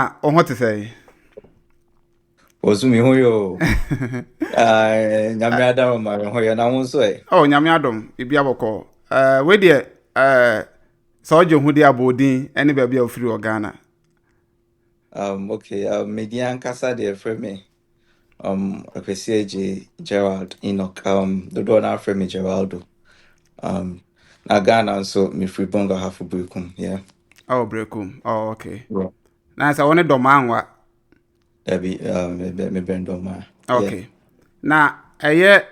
Ghana, on what to say? Osumi hoyo. Nyame adam ma hoyo na wonso e. Oh, nyame adom, ibi aboko. We dey so je hu dey abodin ene ba bia ofiri o Ghana. Okay, median kasa de frame me. Akwesi Gerald Enoch. The door na frame me Geraldo. Na Ghana so me free bonga half brekum, yeah. Oh, brekum. Oh, okay. Bro. Na sa woni do manwa. Debi me bendo ma. Yeah. Okay. Na eye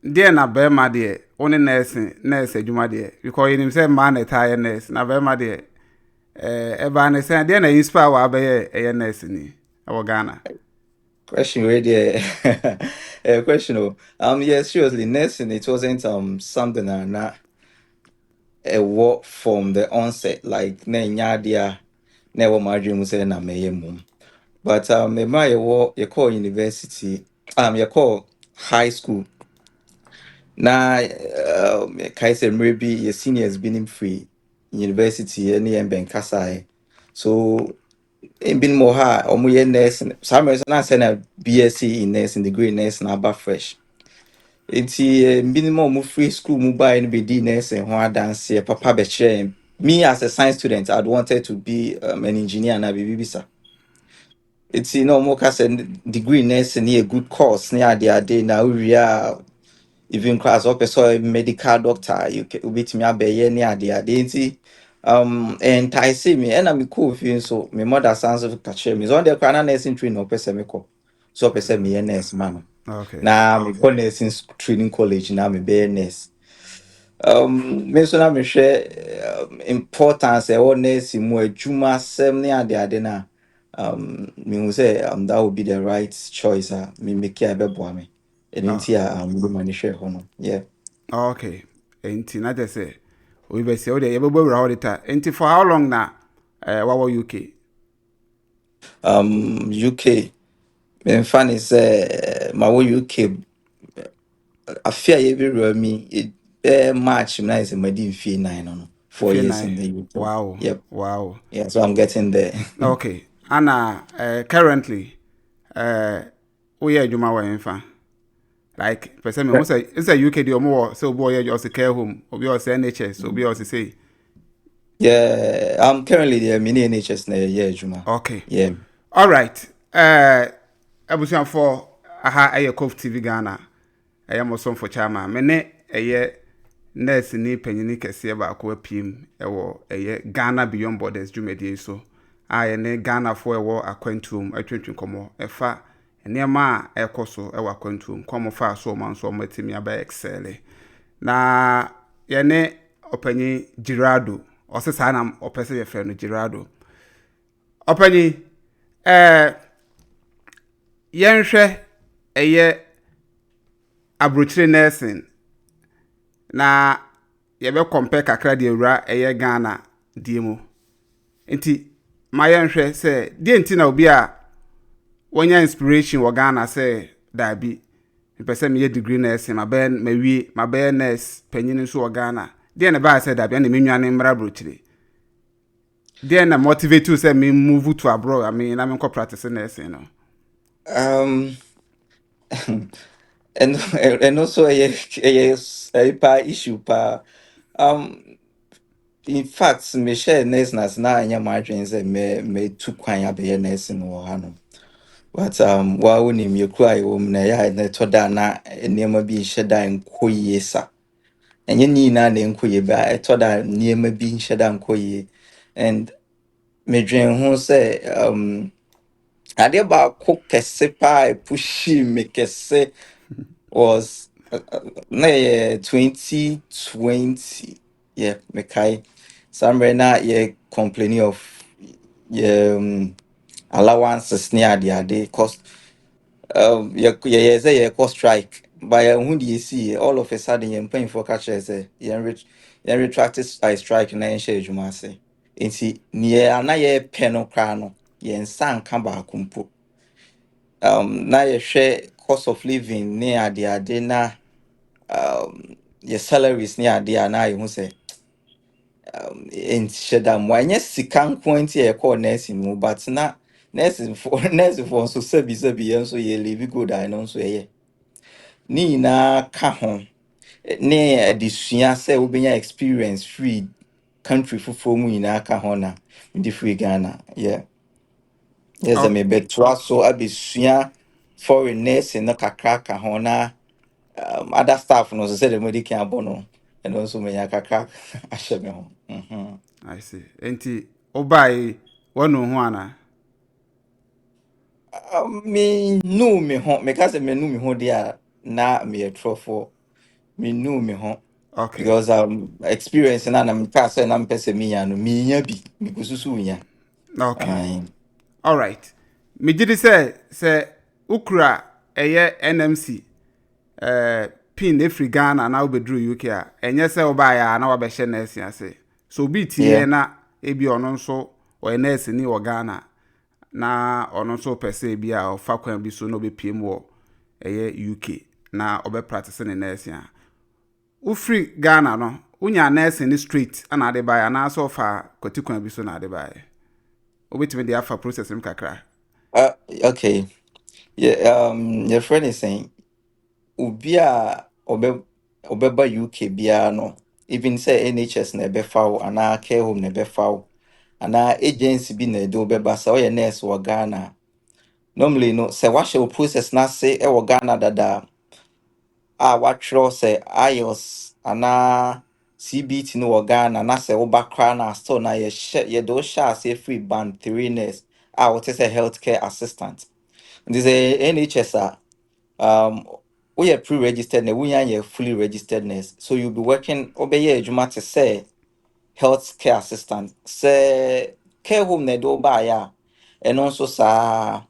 dey na be ma dey woni nurse adwuma dey because you say man na tie nurse na be ma dey eba na say dey na inspire wa be eye nurse ni e Ghana. Question ready. Question. Yeah, seriously, nursing it wasn't something that a work from the onset, like na nyadia never my dream say na meye mum. But me my work you call university, you call high school. Na kai say maybe your seniors been free university any and ben kasai. So in been more high or more nursing. Some reason I said a BSc in nursing degree in nursing about fresh. It's minimum mu free school mu buy and be di nursing ho dance papa be share. Me as a science student I'd wanted to be an engineer and I be bisa. It's more case degree in nursing a good course near the day now we are even class up so medical doctor you beat me up near the day. And I see me and I'm cool feeling so my mother sounds of catch me on the crown nursing training or person me call. So person me a nurse man. Okay. Now me go nursing training college now me be a nurse. Me so na me share importance e won nursing mu adwuma sem ne ade na me who say that would be the right choice me make e be boa me. Entia do mani share hono. Yeah. Okay. Enti na just say we be say o dey yebebo wura all the time. Enti for how long na wa UK? UK. Me fan is my UK I fear every me March nice and my fee 9 no 4 years in the UK. Wow. Yep. Wow. Yeah, so I'm getting there. Okay. Anna currently we are adwuma wa enfa. Like person me say it's a UK the omo so boy just care home obi or say NHS obi or say Yeah, I'm currently the mini NHS na yeah Juma. okay. Yeah. All right. Abusian for aha aye COVTVGHANA. I am also for chama. Mene aye nurse ni panyini kese ba ko apim ewo aye Ghana Beyond Borders dwumadi so. Aye ne Ghana for ewo akwantum atwentwen komo efa nneema a ekoso ewo akwantum komo fa so man so matimi aba excel. Na ye ne opanyi Girado osesa na opese ye frɛ no Girado. Opanyi yenhwɛ eye abrochire nursing na yebe compare kakra de ewura eye Ghana die mu enti ma yenhwɛ sɛ die enti na obi a wonya inspiration wo Ghana sɛ da bi pese me ye degree nursing ma be nurse panyin so wo Ghana die na ba sɛ da bi na me nwane mmra abrochire die na motivate you sɛ me move to abroad I mean na me ko practice nursing no. And also a pa issue pa in fact me share nurse na anya my dreams me too kwan abe nurse no hano but wa woni me kura wo na ya na to da na nneema bi nhye da nkoyie sa enye ni na nkoyie ba to da nneema bi nhye da nkoyie and me dwen ho say ade ba ko kese pa pushi me kese was 2020. Yeah, Mekai. Somewhere now you complaining of allowances near the day cost say you cost strike. By who do you see all of a sudden you're paying for catchers you retracted by strike na share you say. Inti near na ye penal crano yen san kamba kumpo. Na you share cost of living near the ade na your salaries near there now you say in shedam when yes sikan point here call nursing mu but na nurse for so sabi and so ye live good I know so ye ni na ka ho ne adesua sɛ wobenya experience free country fufuo mu nyinaa ka ho na ndi free Ghana yeah yes I Okay. may betra so abesua foreign nursing no kakra ka ho na other staff no so sɛ the medical abono and also menya kakra ahyɛ me ho I see. Enti obai wonu ho ana. me nu me ho me ka say me nu me ho dia na me trofo me nu me ho Okay. because experience na na me ka say na me pese me ya no me nya bi me kususu nya Okay. ai All right. Me gidi say ukra eye NMC pin efri Ghana na obedru UK a enye say oba ya na wabehye nurse ase. So bi tie yeah na ebi ono nso o nurse ni wo Ghana na ono nso pese bi a ofa kwan bi so no be piem wo eye UK na obe practice ne nurse a. Ufri Ghana no unya nurse ni street ana ade ba ya na so fa kwatikwan bi so na ade ba ya. Obetime dey afa process im kakra. okay yeah your friend is saying obi a obeba UK bia no even say NHS na ebe fawo ana care home na ebe fawo ana agency bi na do beba say oye nurse wo Ghana normally no say what shall process na say e wo Ghana dada watwerɛ sɛ IELTS anaa CBT no wɔ Ghana na sɛ woba koraa na still na yɛde wo hyɛ ase free band 3 nurse a wote sɛ healthcare assistant nti sɛ NHS a woyɛ pre-registered na wonya yɛ fully registered nurse so you'll be working wobɛyɛ adwuma te sɛ healthcare assistant sɛ care home na ɛde wo baeɛ a ɛno nso saa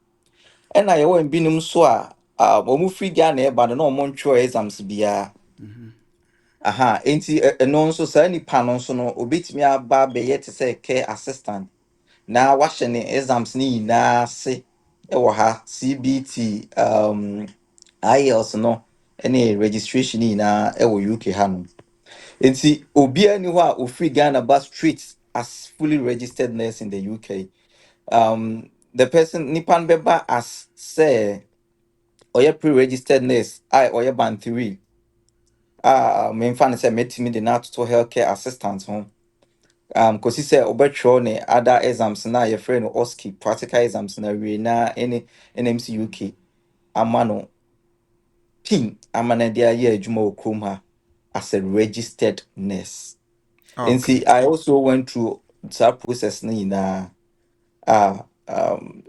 ɛna yɛwɔ binom so a ɔmo free Ghana ɛba no na ɔmo ntwerɛ exams biara aha enti ɛno nso saa nipa no nso no obetumi aba bɛyɛ te sɛ care assistant na wahyɛ ne exams ne nyinaa ase ɛwɔ ha CBT IELTS no ɛne registration ne nyinaa ɛwɔ UK ha no enti obiara ni hɔ a ofiri Ghana ba straight as fully registered nurse in the UK the person nipa no bɛba as sɛ ɔyɛ pre-registered nurse a ɔyɛ band 3 memfa no sɛ mɛtumi de no atoto healthcare assistant ho kɔsi sɛ wobɛtwerɛ ne other exams na yɛfrɛ no OSCE practical exams na wie na ɛne NMC UK ama no pin ama no de ayɛ adwuma wɔ kurom ha as a registered nurse Okay. nti I also went through that process no nyinaa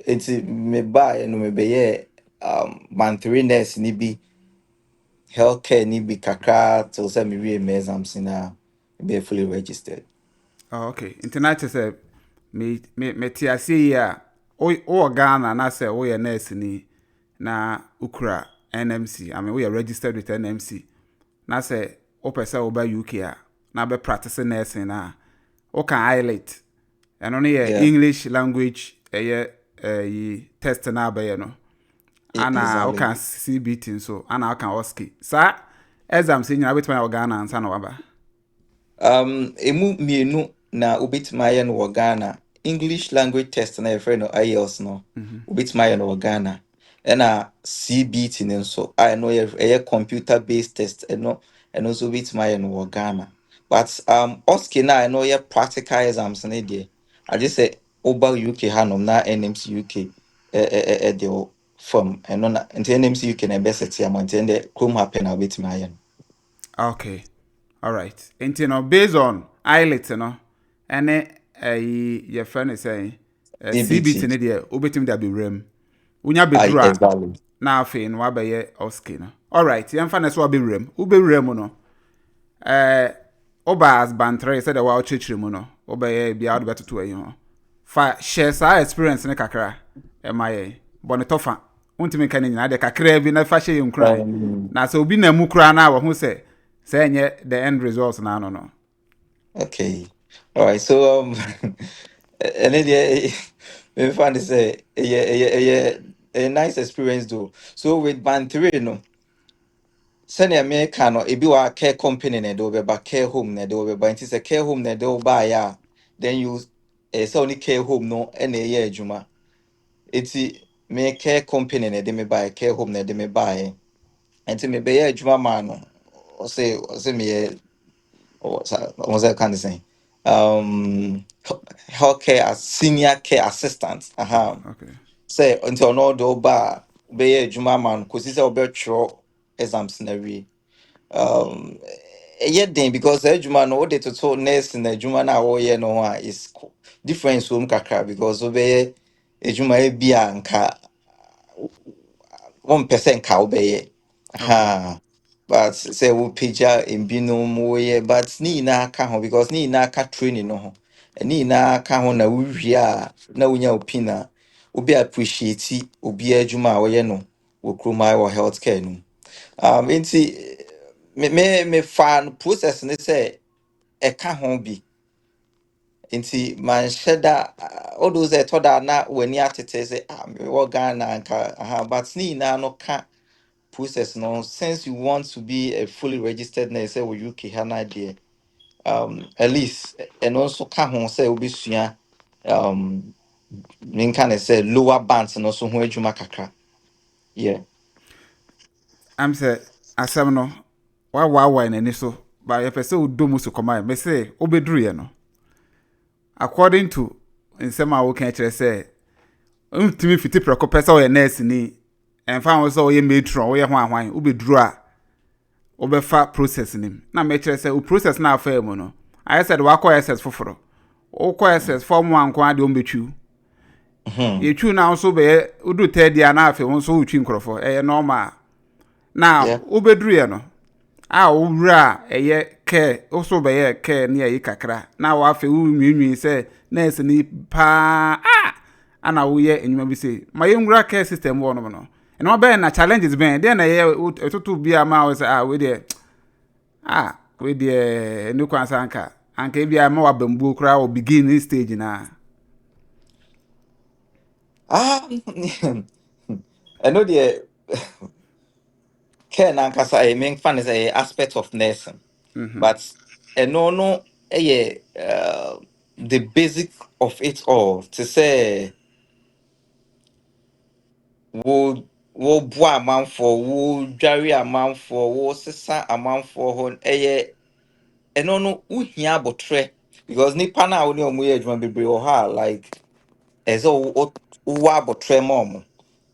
nti mebaeɛ no mebɛyɛ band 3 nurse ni bi healthcare ni bi kakra till sɛ mewie me exams na be fully registered. Okay. Internet say me ti ase yi a o Ghana na say wo ye nurse ni na ukra NMC. I mean we are registered with NMC. Na say o pese wo ba UK a na be practice nursing na o kan IELTS. Eno ne ye Yeah, English language yi test na ba ye no. Ana o exactly. kan CBT so ana o kan OSCE. Sa exams nyina betima wo Ghana ansa na waba. Emu mienu na ubituma ayɛ no wɔ Ghana. English language test na yɛfrɛ no IELTS no. Ubituma ayɛ no wɔ Ghana. Ɛna CBT no nso a ɛno ɛyɛ computer based test ɛno nso ubituma ayɛ no wɔ Ghana. But OSCE na ɛno yɛ practical exams ne deɛ. Agye sɛ woba UK hanom na NMC UK ɛde wo fam ɛno na nti NMC UK na ɛbɛsɛte ama nti ɛndɛ kurom ha pɛ na ubituma ayɛ no. Okay. All right. Enti no based on IELTS no ene your friend is saying CBT CBT. ne de obetim da bewrem. Unya bedura Exactly. na afi no abaye OSCE no. All right. Yemfa na so abewrem. Ubewrem no. Oba as bantre said the wow chechire mu no. Obaye bia od betoto ayi ho. Fa share sa experience ne kakra. Emaye. Bone tofa. Untimi kan nyina de kakra bi na fa hye nkran. Na so obi na mu kra na wo ho se say nye the end results na no. Okay. All right. So and then yeah, we find this a nice experience though. So with band 3, you know, send America no ebi wa care company na do be ba care home na do be ba it is a care home na do ba ya then you so only care home no and a year juma Enti me care company na de me buy, care home na de me buy. Enti me be adwuma man no. Ose me what's that kind of thing? Healthcare as senior care assistant. Okay. Say until no do ba be adwuma man kosi say obetro exams na wi. Um ɛyɛ den because adwuma no wode toto nurse na adwuma no a wɔyɛ no ho a is difference wɔ mu kakra because wobɛyɛ adwuma bi a nka wɔmpɛ sɛ nka wobɛyɛ Okay. ha but sɛ wopagya mbinom woyɛ but ne nyinaa ka ho because ne nyinaa ka training no ho ne nyinaa ka ho na wowie a na wonya opin a wobi appreciate obi adwuma a wɔyɛ no wɔ kurom a wɔ healthcare no nti me fa no process ne sɛ ɛka ho bi nti manhyɛ da odo sɛ ɛtɔ da na w'ani atete sɛ mewɔ Ghana anka but ne nyinaa no ka process no since you want to be a fully registered nurse wɔ UK ha na deɛ at least ɛno nso ka ho sɛ wobɛsua menka ne sɛ lower bands no so ho adwuma kakra yeah I'm say asɛm no wa n'ani so ba yɛpɛ sɛ wodɔ mu so kɔma me se wobɛduru yɛ no according to nsɛm a woka kyerɛ sɛ ntumi fiti prɛko pɛ sɛ ɔyɛ nurse ni ɛmfa ho sɛ ɔyɛ matron ɔyɛ ho ahwan wobɛduru a wobɛfa process nim na mɛkyerɛ sɛ wo process na afa mu no ayɛ sɛ de wakɔ SS foforɔ wokɔ SS form 1 nko ade ɔmbɛtwiw yɛtwiw na nso bɛyɛ wodu third year na afei wo nso wotwi nkorɔfo ɛyɛ normal na yeah wobɛduru yɛ no a wowura a ɛyɛ care also bɛyɛ care ne ɛyi kakra na wafe wo nwiinwii sɛ nurse ni paa ana woyɛ enyuma bi se ma yɛnwura care system wɔ no no ɛno bɛyɛ na challenges bɛn deɛ na ɛyɛ ɛtoto bi a ma wo sɛ we deɛ we deɛ ne kwan sa anka bi a ma wabambuo koraa wɔ beginning stage na ɛno deɛ care na nkasa memfa ne sɛ aspect of nursing but ɛno no the basic of it all to say wo boa amanfoɔ wo dware amanfoɔ wo sesa amanfoɔ hɔ ɛno no wohia abotire because nipa na wo ne ɔmo yɛ adwuma bebree wɔ hɔ a like ɛsɛ wowɔ abotire ma ɔmo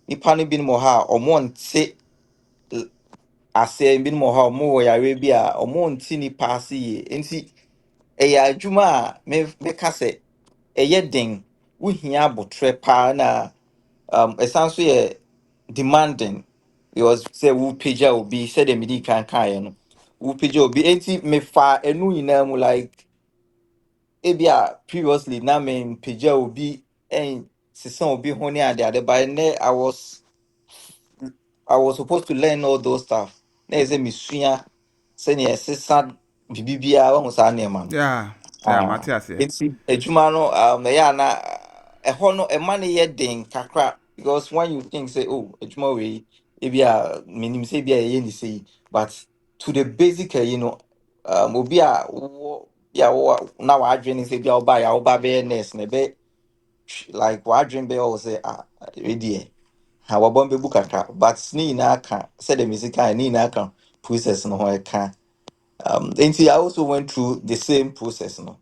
nipa no binom wɔ hɔ a ɔmo nte aseɛ binom wɔ hɔ a ɔmo wɔ yare bi a ɔmo nte nipa ase yie nti ɛyɛ adwuma a meka sɛ ɛyɛ den wohia abotire paa na ɛsan so yɛ demanding because sɛ wopagya obi sɛdeɛ medi kan kaeɛ no wopagya obi enti mefa ɛnu nyinaa mu like ebi a previously na mempagya obi sesa obi ho ne ade but ɛnnɛ I was supposed to learn all those stuff na ɛsɛ mesua sɛnea ɛsesa biribiara wahu saa nneɛma no yeah mate aseɛ nti adwuma no ɛyɛ ana ɛhɔ no ɛma no yɛ den kakra because when you think say adwuma wei ebi a menim sɛ ebi a yɛyɛ ne sɛ yi but to the basic obi a wowɔ bi a wowɔ na wadwene sɛ bi a woba yɛ a woba bɛyɛ nurse na ɛbɛ like wadwene bɛyɛ wɔ sɛ ɛdeɛ ha wabɔ mbɛbu kakra but ne nyinaa ka sɛdeɛ mesi kae ne nyinaa ka process no ho ɛka nti I also went through the same process no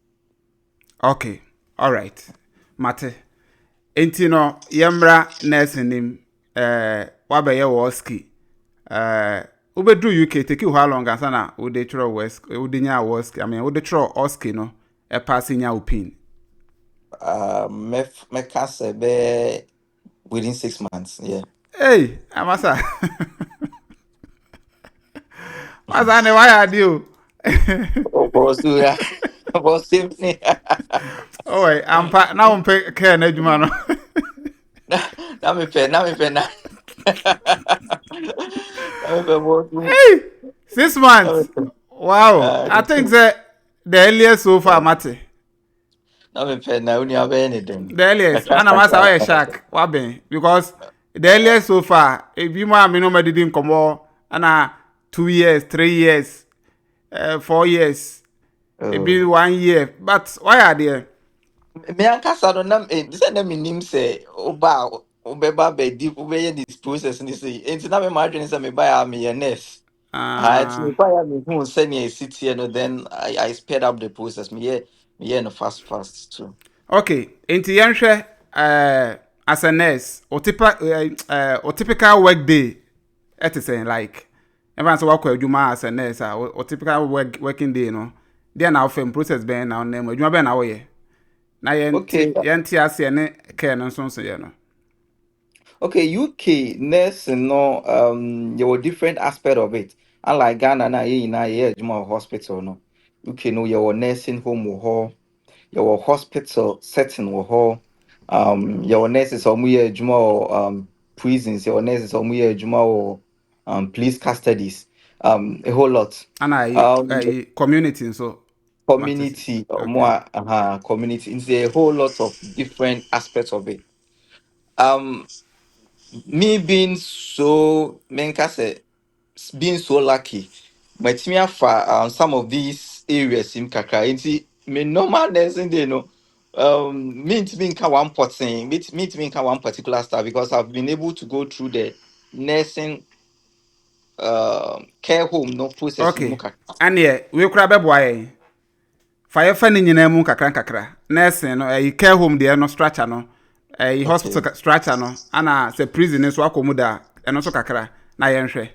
okay all right mate enti no yɛmmra nursing nim wabɛyɛ wɔ OSCE wobɛduru UK take you how long ansa na wode twerɛ OSCE wode nya OSCE I mean wode twerɛ OSCE no pass nya opin mɛka sɛ bɛyɛ within 6 months yeah hey amasa masa ne why ade o Bosura. Bosimni. oh ampa na wompe care na adwuma no Na me pɛ na. Na me pɛ bosu. hey 6 Na me months pɛ. wow I think that the earliest so far mate Na me pɛ na uni abɛyɛ ne den. the earliest ana masa why shark waben because the earliest so far if you ma me no medidi nkomo ana 2 years 3 years 4 years maybe 1 year but why are there Me ankasa no na sɛ na me nim sɛ oba Ubeba be deep ube this process ni say. Enti na me imagine say me buy me a nurse. It's me Ah, buy me who send me a city no then I sped up the process. Me no fast too. okay. Enti yɛnhwɛ as a nurse, o typical work day ɛte sɛn like ɛfa sɛ wakɔ adwuma as a nurse o typical working day no deɛ na wofam process bɛn na wonam adwuma bɛn na woyɛ na Okay. yɛnte aseɛ ne care no nso yɛ no. Okay, UK nursing no there were different aspect of it. Unlike Ghana na yeah juma hospital no. UK no your nursing home wo your hospital setting wo your nurses or yeah juma prisons, your nurses or yeah juma or police custodies. A whole lot. Ana Um community nso matters. community or Okay. more community. It's a whole lot of different aspects of it. Um me being so menka say being so lucky matimi afa some of these areas in kakra nti me normal nursing day no me ntimi nka one person me ntimi nka one particular star because I've been able to go through the nursing care home no process no mu Okay. kakra. Aneɛ we kura bɛboa yɛn fa yɛfa ne nyinaa mu kakra nkakra nursing no care home deɛ no structure no Okay, hospital structure no ana sɛ prison nso akɔ mu da ɛno nso kakra na yɛnhwɛ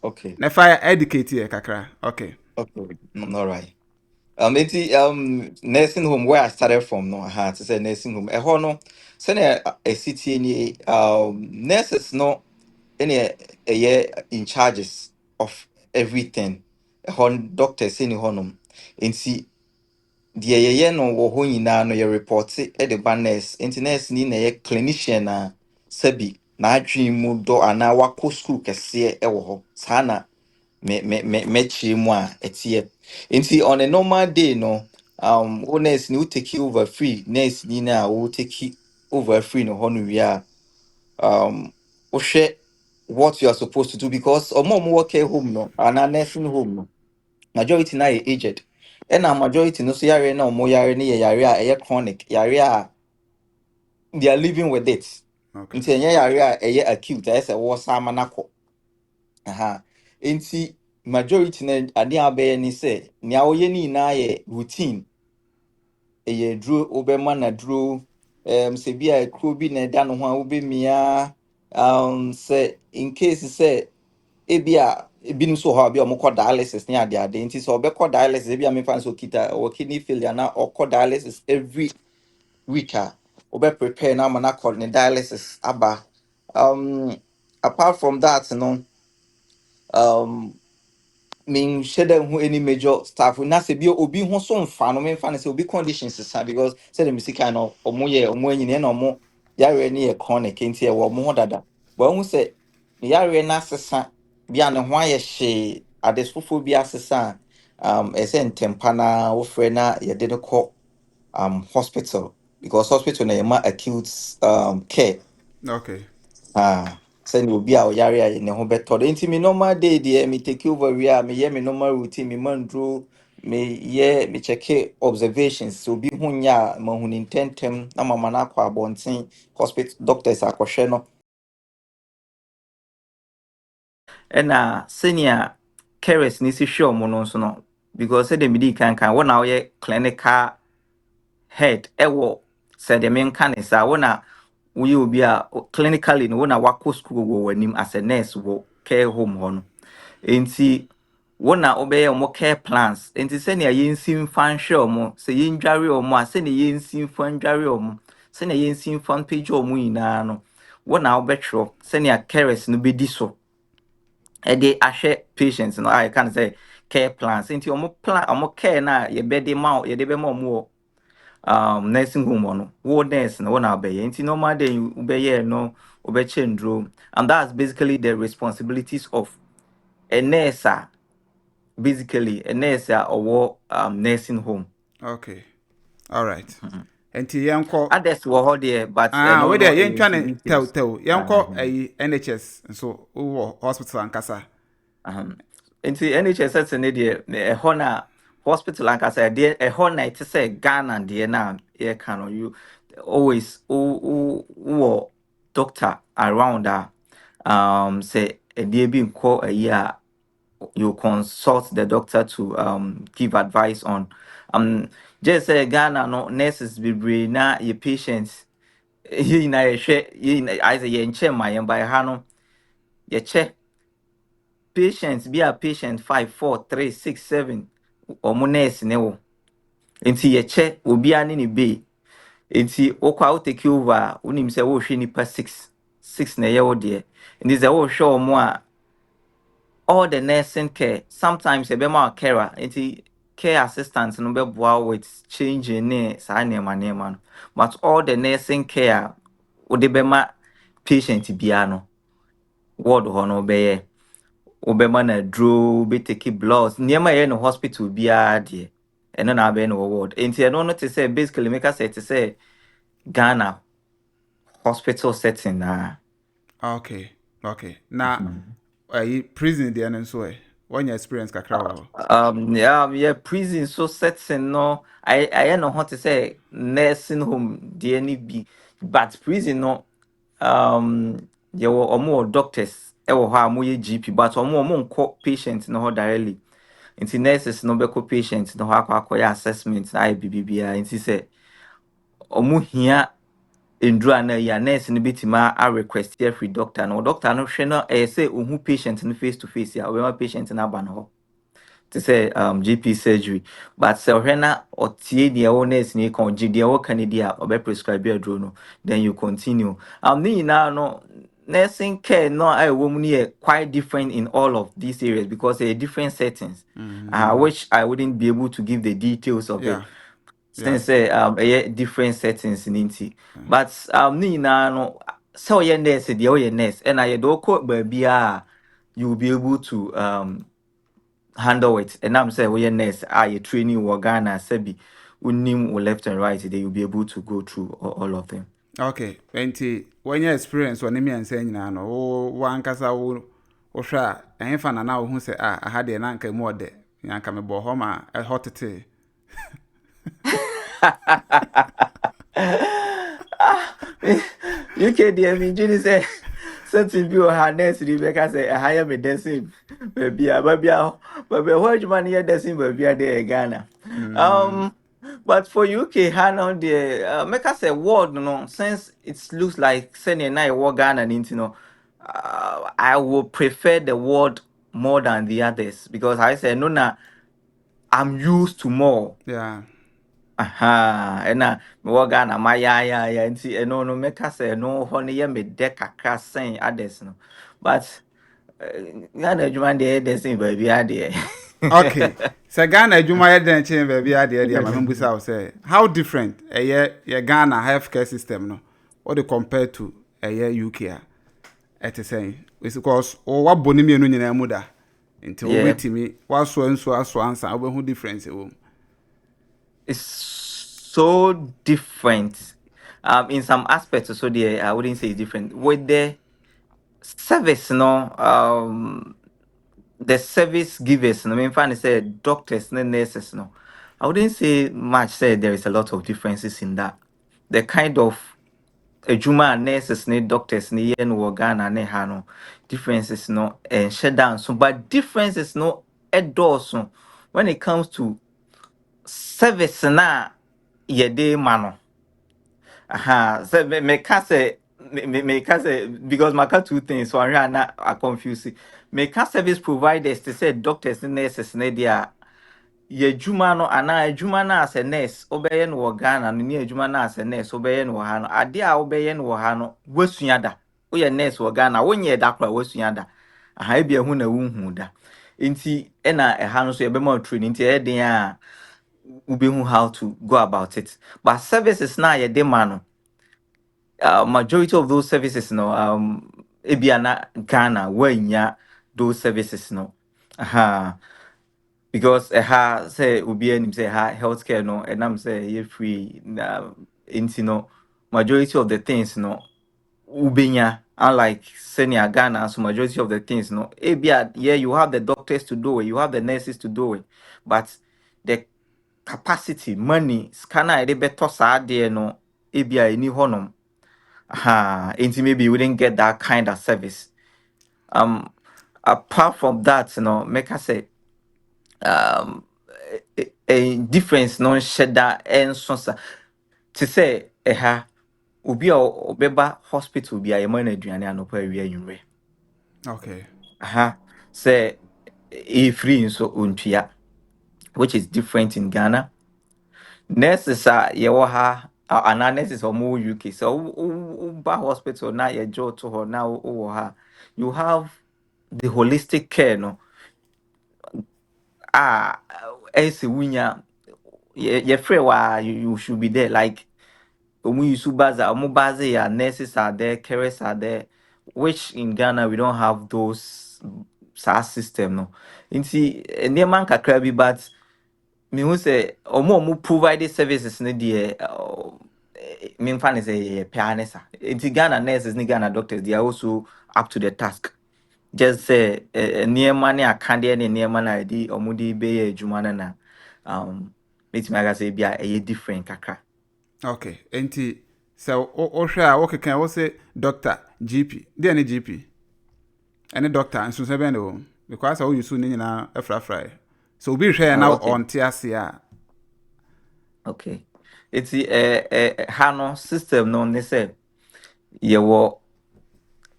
okay, na fa educate yɛ kakra. Okay. okay, all right. Enti nursing home where I started from no to say nursing home no send a city ni nurses no any a year in charges of everything doctors any honum nti deɛ yɛyɛ no wɔ hɔ nyinaa no yɛ report de ba nurse nti nurse ni na yɛ clinician a sɛbi n'adwene mu dɔ anaa wakɔ school kɛseɛ wɔ hɔ saa na mɛkyerɛ mu a ɛteɛ nti on a normal day no wo nurse ni wo take over free nurse ni na wo take over free no hɔ no wie a wohwɛ what you are supposed to do because ọmụ work care home no and a nursing home no majority na yɛ aged ɛna majority no so yare na ɔmo yare no yɛ yare a ɛyɛ chronic yare a they are living with it Okay. nti ɛnyɛ yare a ɛyɛ acute ɛyɛ sɛ wɔsa ama nakɔ aha nti majority na adeɛ a bɛyɛ ne sɛ nea ɔyɛ ne nyinaa yɛ routine ɛyɛ duro wobɛma na duro sɛ bi a kuro bi na ɛda no ho a wobɛmia sɛ in case sɛ ebi a ebinom so hɔ a bi a ɔmokɔ dialysis ne ade nti sɛ ɔbɛkɔ dialysis ebi a mefa nso kita ɔwɔ kidney failure na ɔkɔ dialysis every week a ɔbɛ prepare na ama no akɔ ne dialysis aba apart from that no menhyɛ dɛ ho any major staff na sɛ bi obi ho so mfa no memfa no sɛ obi conditions sa because sɛdeɛ mesi kan no ɔmo anyini na ɔmo yareɛ no yɛ chronic nti ɛwɔ ɔmo ho dada but ɔhu sɛ ne yareɛ no asesa bi a ne ho ayɛ hyee ade foforɔ bi asesa a ɛsɛ ntɛmpa na wofrɛ na yɛde no kɔ hospital because hospital na yɛma acute care Okay. sɛnea obi a ɔyare a ne ho bɛtɔ do nti me normal day deɛ me take over wie a meyɛ me normal routine me manduro me check observations sɛ obi ho nyɛ a mahu ne ntɛmtɛm na mama no akɔ abɔnten hospital doctors akɔhwɛ no ɛna sɛnea carers ne si hwɛ ɔmo no nso no because sɛdeɛ medi kankan wo na woyɛ clinical head ɛwɔ sɛdeɛ menka ne saa wo na woyɛ obi a clinically no wo na wakɔ school wɔ w'anim as a nurse wɔ care home hɔ no nti wo na wobɛyɛ ɔmo care plans nti sɛnea yɛnsi mfa nhwɛ ɔmo sɛ yɛndware ɔmo a sɛnea yɛnsi mfa ndware ɔmo sɛnea yɛnsi mfa mpagya ɔmo nyinaa no wo na wobɛtwerɛ sɛnea carers no bɛdi so ɛde ahwɛ patients no a yɛka no sɛ care plans nti ɔmo care no a yɛde bɛma ɔmo wɔ nursing home no wo nurse no wo na wobɛyɛ nti normal day wobɛyɛ no wobɛkyɛ nduro and that's basically the responsibilities of a nurse basically a nurse or nursing home. Okay. All right. Enti yɛnkɔ Others were hot there, but no, we no, there it is yɛntwa ne details. tɛw yɛnkɔ NHS nso wowɔ hospital ankasa. Into NHS sets an idea, a honor hospital, like I said, dear, a honor to say Ghana, dear, now, yeah, can you always, doctor around say a DB call a year, you consult the doctor to give advice on just say Ghana no nurses be na your patients you na I say ye nche my by hano ye che patients be a patient 5 4 3 6 7 or mo nurse ne wo enti ye che obi ani ni be enti okwa wo take over unim say wo hwe nipa 6 na ye wo de enti say wo hwe omo a all the nursing care sometimes a be more carer into care assistants no be boa with changing ne sa nema no but all the nursing care wo de be ma patient bia no ward ho no be ma na dro be take blood nema ye no hospital bia de eno na be no ward enti eno no to say basically make us say to say Ghana hospital setting na Okay. Na prison there and so when your experience kakra wo. yeah, prison so setting no. I know how to say nursing home the any be, but prison no. There were more doctors. Ewo ha mo ye GP, but omo nko patient no ho directly. Inti nurses no be ko patient no ho akwa assessment na IBBBA. Inti say omo hia endura na ya nurse no betima a request every doctor no doctor no hwe no say ohu patient no face to face ya we ma patient na ba no ho to say GP surgery but say na otie dia wo nurse ni kon gi dia wo Canada obe prescribe a drone no then you continue ni na no nursing care no I woman here quite different in all of these areas because they are different settings which I wouldn't be able to give the details of it since different settings in Inti. But ni na no so your nurse the your nurse and I do ko ba you will be able to handle it. And I'm saying your nurse you training wo Ghana sebi unim left and right they will be able to go through all of them. Okay. Enti when your experience when me and say nyina no wo ankasa wo hwa ehfa na wo hu say aha de na nka mu ode nyanka me bo ho ma hotete. You can dear me, Judy say, certain people her nurse, Rebecca say, a higher medicine, baby, what you money dancing, baby, there, Ghana. But for UK, Hannah, the make us a word, no, since it looks like sending a night war Ghana, and you know, I would prefer the word more than the others because I say, no, na, I'm used to more. Yeah. Aha, ena me wo Ghana ma ya nti eno no meka say no ho ne ye me de kakra sen others no but Ghana adwuma de de sen ba bi ade. Okay. So Ghana adwuma ye den chen ba bi ade ma membusa wo say how different ye Ghana healthcare system no what they compare to UK at saying because what bonimi no nyina mu da nti wo betimi waso nso aso ansa wo be hu difference wo. It's so different. In some aspects, so there I wouldn't say it's different. With the service, no, the service givers, no, I mean, finally say doctors, no nurses, no. I wouldn't say much. Say there is a lot of differences in that. The kind of juma nurses, ne doctors, ne yen Ghana, ne hano differences, no, and shut down. So, but differences, no, so when it comes to service, na ye de mano. Aha, so me can say me can say because my cat two things so I confuse. Me can service providers to say doctors and nurses ne dia ye juma no ana juma na as a nurse obeye no Ghana no ne juma na as a nurse obeye no ha no ade a obeye no ha no wasua da wo ye nurse wo Ghana wonye da kra wasua da aha e bia hu na wunhu da nti e na e ha no so ye be ma training nti e den a ubehu how to go about it but services na ye de man majority of those services no ebiana Ghana wanya those services no because say obi anim say healthcare no and I'm say you free into no majority of the things no ubenya unlike senior Ghana so majority of the things no ebia yeah you have the doctors to do it you have the nurses to do it but the capacity money scanner e better saa de no ebia eni honom Into maybe you wouldn't get that kind of service. Apart from that, make I say, a difference no shed that and so to say ubi or beba hospital be a man aduane anopa awie anwumre. Okay. Say free so untua, which is different in Ghana. Nurses are yewaha and nurses are more UK. So uba hospital now your jaw to her now you have the holistic care no ese wunya ye free wa you should be there like Omu ya nurses are there, carers are there, which in Ghana we don't have those SaaS system no. Inti man kakra bi but me who say omu provide services ne die me fan say pianesa. Inti Ghana nurses ni Ghana doctors they are also up to the task. Just say near money akande ne near man ID omu di be adwuma na it me say bia different kakra. Okay. Enti so o hwe a okay kan wo say doctor GP. Dey any GP. Any doctor and so se be no because how you so ni nyina afrafra. So obi hwe na Okay. on tiasia. Okay. It's Hano system no ne say ye wo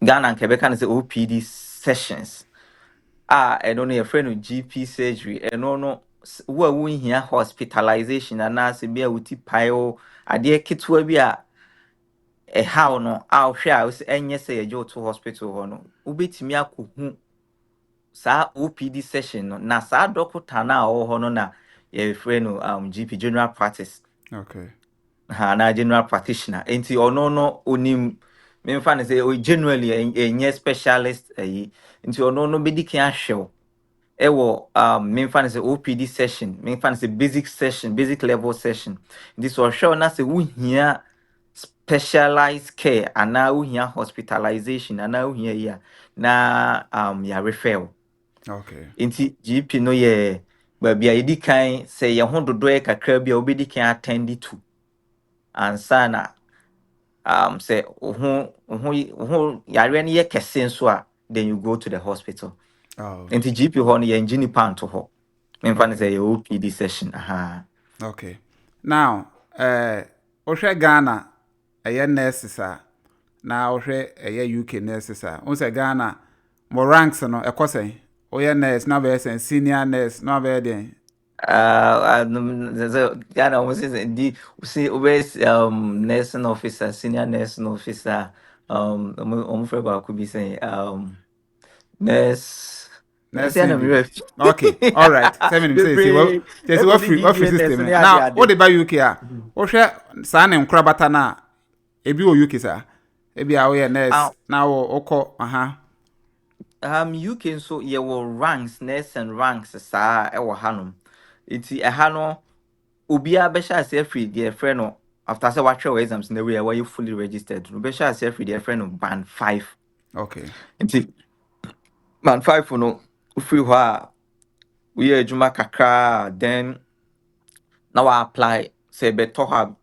Ghana and Quebec and say OPD sessions. I don't know your friend with GP surgery and no we here hospitalization and na se bia wuti pile ade kitwa bi how no I'll share was enye say you to hospital ho no ubetimi akohu sa OPD session no na sa doctor na ho no na your friend GP general practice. Okay. Na general practitioner enti no onim me fa say o generally a specialist enti no medical ahwew e wo me fa say OPD session me fa say basic level session this was show na say wo hia specialized care and now wo hia hospitalization and now wo hia ya na ya refer Okay. enti GP no ye ba bia yedi kan say ye ho dodo e kakra bia obedi kan attend to ansa na say yare ne ye kese nso a then you go to the hospital. Oh. Enti GP ho no ye engine pan to ho. Me fan Okay. say your OPD session. Okay. Now, ohwe Ghana nurses a na ohwe UK nurses a. On say Ghana mo ranks no ekosen. Oye nurse na be sen senior nurse na be den. Ghana almost say see always nursing officer, senior nursing officer, friend could be saying nurse. Nursing bibi. Okay. All right. 7 say well, say what free system. Now, what about UK a? Ohwe sa ne nkrabata na ebi o UK sa. Ebi a oye nurse na wo okọ UK so ye will ranks nurse and ranks sa e wo hanom. Iti no obia be sha say free their friend no after say watch your exams in the way where you fully registered. No be sha say free their friend no band 5. Okay. Iti band 5 no free ho a we adwuma kakra then now I apply say better have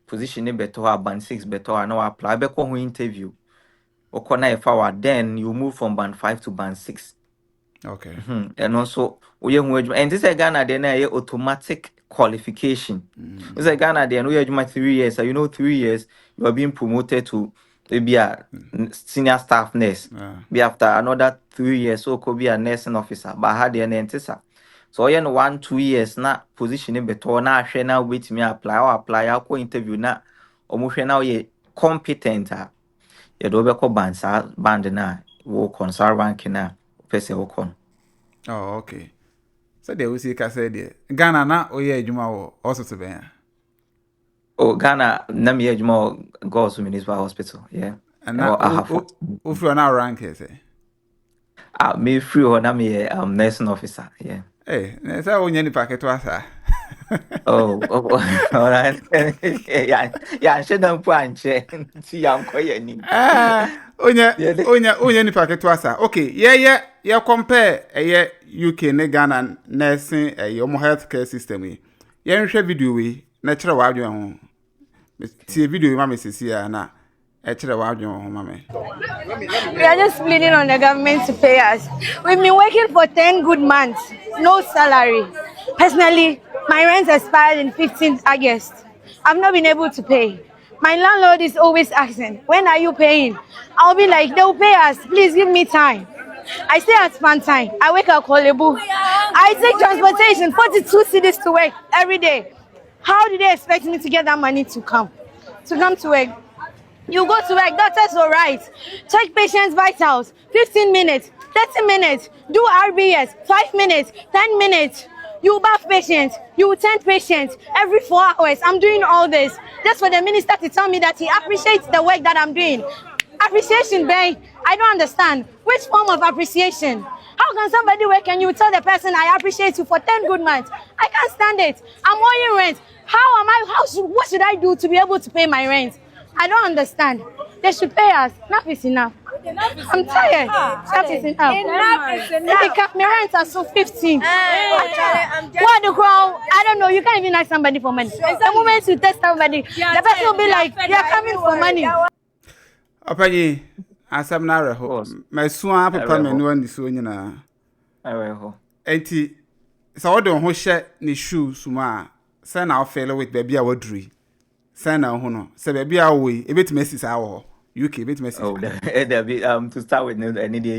position better have band 6 better now apply be ko interview. Okona if then you move from band 5 to band 6. Okay. And also we and this is Ghana then automatic qualification. This is Ghana then we are 3 years. So 3 years you are being promoted to maybe a senior staff nurse. Be after another 3 years so could be a nursing officer. But had the antisa. So 1-2 years na position in better na share now wait me apply or apply I'll go interview na or now ye competent. You do be band na wo concern ranking na person wo kon. Oh, okay. So they will see ka say there. Ghana na oye adwuma wo hospital ben. Oh, Ghana, na me more Girls Municipal Hospital, yeah. And na o free na rank say. Me free or na me nursing officer, yeah. Eh, na say o nya ni packet asa. Alright. Yeah, she don't put see I'm quite ni. Onya ni packet asa. Okay, yeah compare UK ne Ghana nursing omo healthcare system yi. Yeah nhwe video we na kire wa adwen ho. Tie video ma mesisi ya na We are just pleading on the government to pay us. We've been working for 10 good months, no salary. Personally, my rent expired in 15th August. I've not been able to pay. My landlord is always asking, when are you paying? I'll be like, they'll pay us. Please give me time. I stay at Spantine. I wake up Kolebu. I take transportation, 42 cities to work every day. How do they expect me to get that money to come to work? You go to work, doctors will write. Check patients' vitals, 15 minutes, 30 minutes. Do RBS, 5 minutes, 10 minutes. You bath patients, you tend patients every 4 hours. I'm doing all this just for the minister to tell me that he appreciates the work that I'm doing. Appreciation, babe. I don't understand. Which form of appreciation? How can somebody work and you tell the person I appreciate you for 10 good months? I can't stand it. I'm owing rent. What should I do to be able to pay my rent? I don't understand. They should pay us. Enough is enough. I'm tired. Enough is enough. They kept me rent as so 15. What the crowd? I don't know. You can't even ask somebody for money. The moment you test somebody, the person will be like, "You're coming for money." Apani, asam na reho. My Suame papa me no ani so nyina. Reho. Enti, sa wo de ho hye ne shoe suma, say na fail with baby a waduri. Say na ho no. Say baby a we, e betime sisa wo. UK betime Oh, to start with, I need the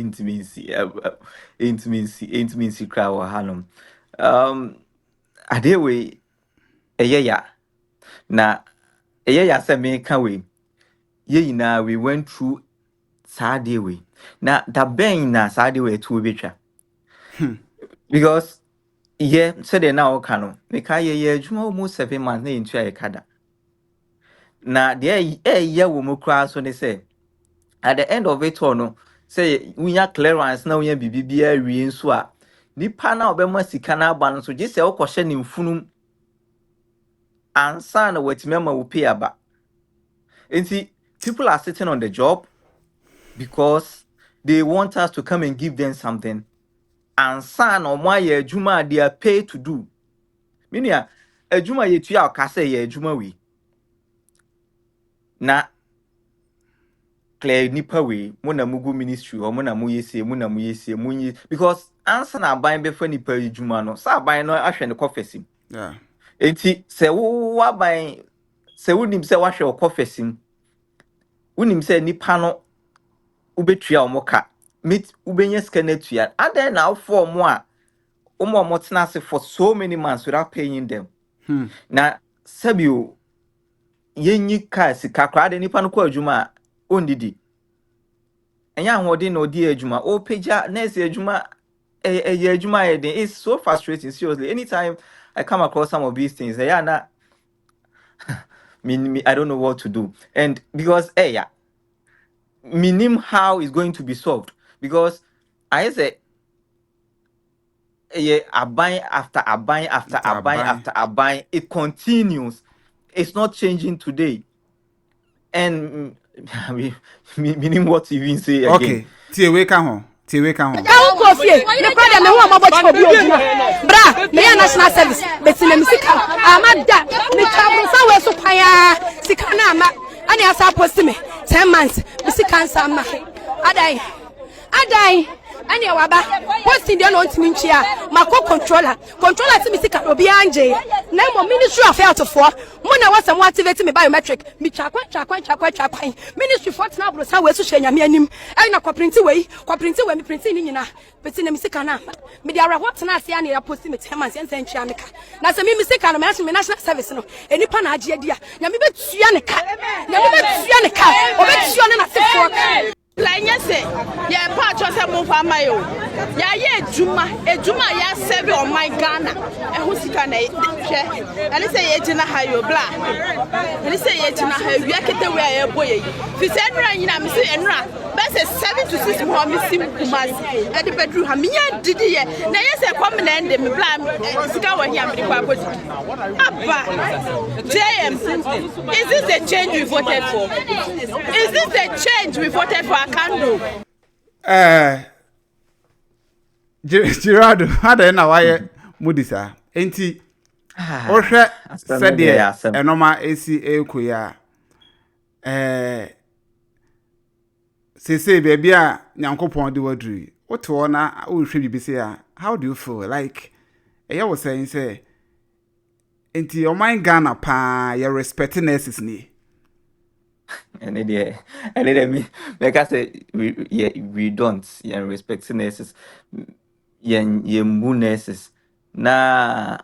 intimacy crowd or Hanum. Adewe, ya. Na, ya said me can we. Ye na we went through Saturday way. Na da ben na Saturday way to betra. Because said they now cano. Me ka ye almost 7 months na into a kada. Na there ye wo mo kra so they say. At the end of it all no say we ya clearance na we ya bibia wie nso a nipa na obema sika na aba no so je se okwohye ne mfunum ansa na watimema wo pay aba. Enti people are sitting on the job because they want us to come and give them something. Ansa na omo aye adwuma they are paid to do. Minia adwuma ye tua okase ye adwuma we. Na clear nipa we muna mugu ministry or muna muyese munyi because answer na ban be for nipa adwuma no sa ban no ahwe ne kofesim. Yeah. Enti se wo ban se wonim se wahwe okofesim wonim se nipa no ubetua omoka mit ubenya scan atua and now for mo a omo tena se for so many months without paying them. Na sabio yenyi ka sika kra de nipa no ko adwuma ondidi enya hode na odi adwuma o peja nurse adwuma adwuma it's so frustrating seriously anytime I come across some of these things na me I don't know what to do and because minim how it's going to be solved because I say abine after abine it continues. It's not changing today and meaning what you even say again. Okay, tie we ka ho. Kawo kofie, me kwa dem me ho amabo che obi oduma. Bra, me ya national service, betina me sika. Amada, me travel so we so paya. Sika na ama, ani asa post me 10 months. Me sika nsa ama. Adai. Ani awaba posting dey no ntimi nchia mako controller ti mi sika obi anje na mo ministry of health for mo na wasam activate me biometric mi chakwa ministry for na bro sa we so hye nyame anim e na kwaprinti we mi printi ni nyina beti na mi sika na mi dey report na ase ani ya post me 10 months ense nchia meka na se mi sika no me national service no enipa na age dia nyame betua ne ka obetua ne na se like say yeah part was a move for my own yeah ejuma ya serve on my Ghana e hu sika na hwe and say ye tina hayo bla and say ye tina hayo ya kete we ya boye fi say enra nyina me say enra be say 7 to 6 mo me sim Kumasi e de bedru ha me ya didi ye na ye say come na ende me bla sika wa hia me kwa body aba JM is this the change we voted for? Is this the change we voted for? Kando Girado hada na waye mudisa enti ohwe sede enoma esi ekoya say baby a nyankopon de wadru what to na wo hwe bibi say how do you feel like I was saying say enti your mind Ghana pa you respect nurses ni And then me, like I say, we don't respect nurses, nurses. Na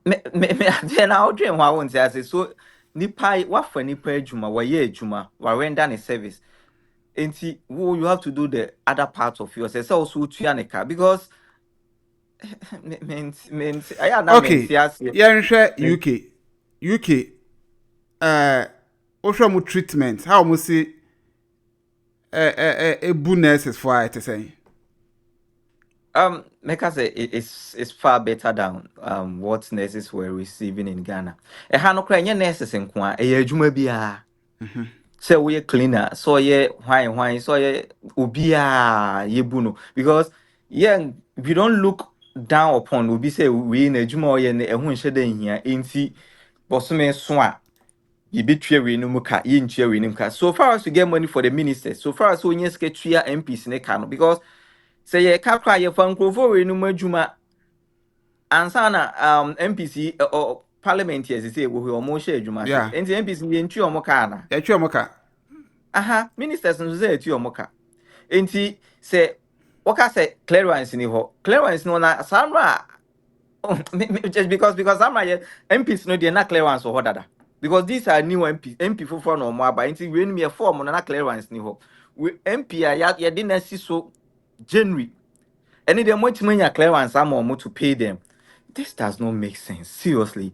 then I'll dream what I want to say. So, nipa, what for nipa juma, wa ye juma, wa render a service. And see, you have to do the other part of yourself. So, also to yaneka because means I am not means okay yes. yeah UK ohwa mu treatment how mu see ebu nurses for it say Make us say it's far better than what nurses were receiving in Ghana. E ha no kra nye nurses nko a e adwuma bia. Say we cleaner, so ye wine, so ye obia ye buno because yeah we don't look down upon obi say we in adwuma o ye ne ehun hye dan hia enti bosome so a ye betwe we no muka ye ntwe we no muka. So far as we get money for the ministers, so far as we nye sketua MPs ne ka no because say ye ka kra ye fa nkrofo we no madwuma ansana MPC or parliament yes say we omo share adwuma se yeah enti MPC ye ntwe omo ka na ya twa moka aha ministers no say atu omo ka enti say waka say clearance ni ho clearance no na samra just because samra ye MPs no dey na clearance ho dada because these are new MP for no mo aba enti we no me form na clearance ni ho we MP ya dey na si so January any dem want manya clearance am omo to pay them. This does not make sense seriously.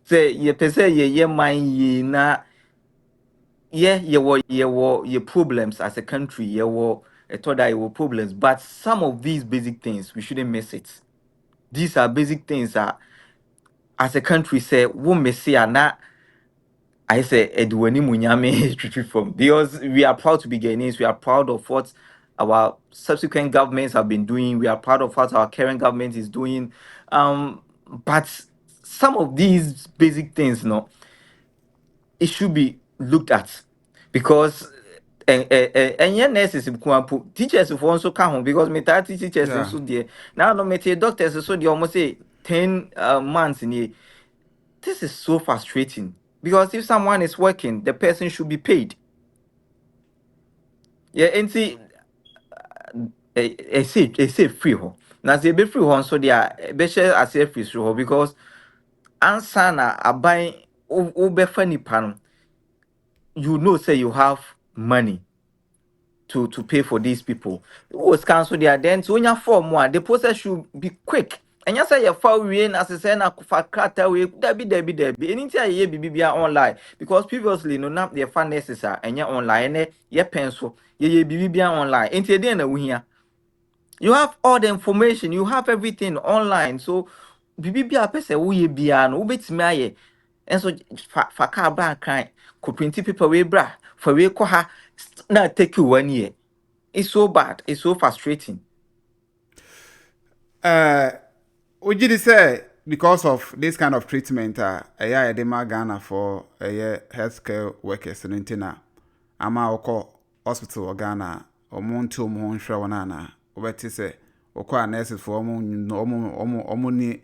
Say ye pese ye man ye na yeah, your problems as a country, I thought that your problems, but some of these basic things we shouldn't miss it. These are basic things that as a country say we miss it na I say Edwani Munyame history from because we are proud to be Ghanaians, we are proud of what our subsequent governments have been doing, we are proud of what our current government is doing. But some of these basic things, no, it should be looked at because and yeah, nurses teachers if also come because me that teachers yeah so there now no me doctors so they almost say 10 months in here. This is so frustrating because if someone is working the person should be paid. Yeah, and see say free ho now say be free ho so they are be share as a free ho because answer na aban be funny pan you know say you have money to pay for these people. Who was cancelled there then so when you form one, the process should be quick. And you say you far away as I say na for crata way debi anything ye be online because previously no na the finances are and online ye pencil ye be online. Ain't then we here. You have all the information, you have everything online. So bibi a person wo ye bia no betimi aye. And so fa car bra kan ko 20 people we bra for we ko ha na take you 1 year. It's so bad. It's so frustrating. Ojidi say because of this kind of treatment yeah edema Ghana for healthcare workers in Intina ama oko hospital or Ghana omuntu omo nhwe wona na obeti say okwa nurses for omo ni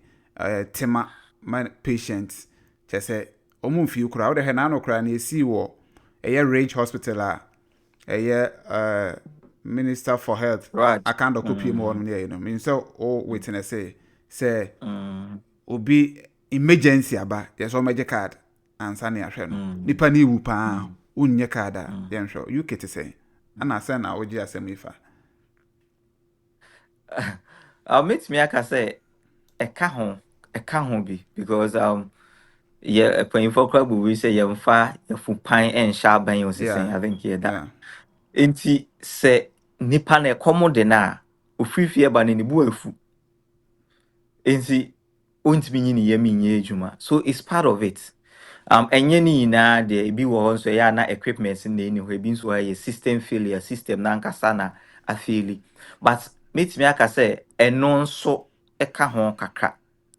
tema man patients che say omo mfi ukura wo de he na no kura na esi wo range hospital Minister for Health Right. I can't copy more on you know mean so witness say obi emergency aba there's all magic card and sani ahwe no nipa ni wu pa unye card dem show you get say ana say na oji asem ifa I'll meet me aka say e ka ho bi because yeah when for club we say you fa you fu pan and sha ban you say I think yeah that enti say nipa na commode na ofifie ba ne bu afu enti ontimi nyini yemi nye ejuma so it's part of it. Enye ni na de bi wo so ya na equipment na ni ho ebi nso ya system failure system na nkasa na afeli but metimi aka say eno nso eka ho kakra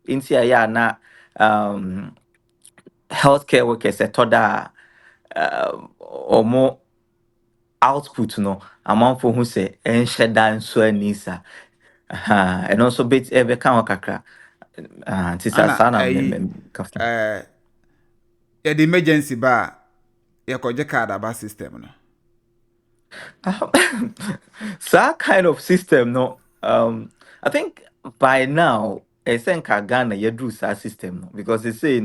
enti ya na healthcare workers etoda omo output no amount for who say and shed down so nisa and also bit every kind kakra tisa ana sana the emergency ba ya koje card aba system no. that kind of system no I think by now I think Ghana you do that system no because they say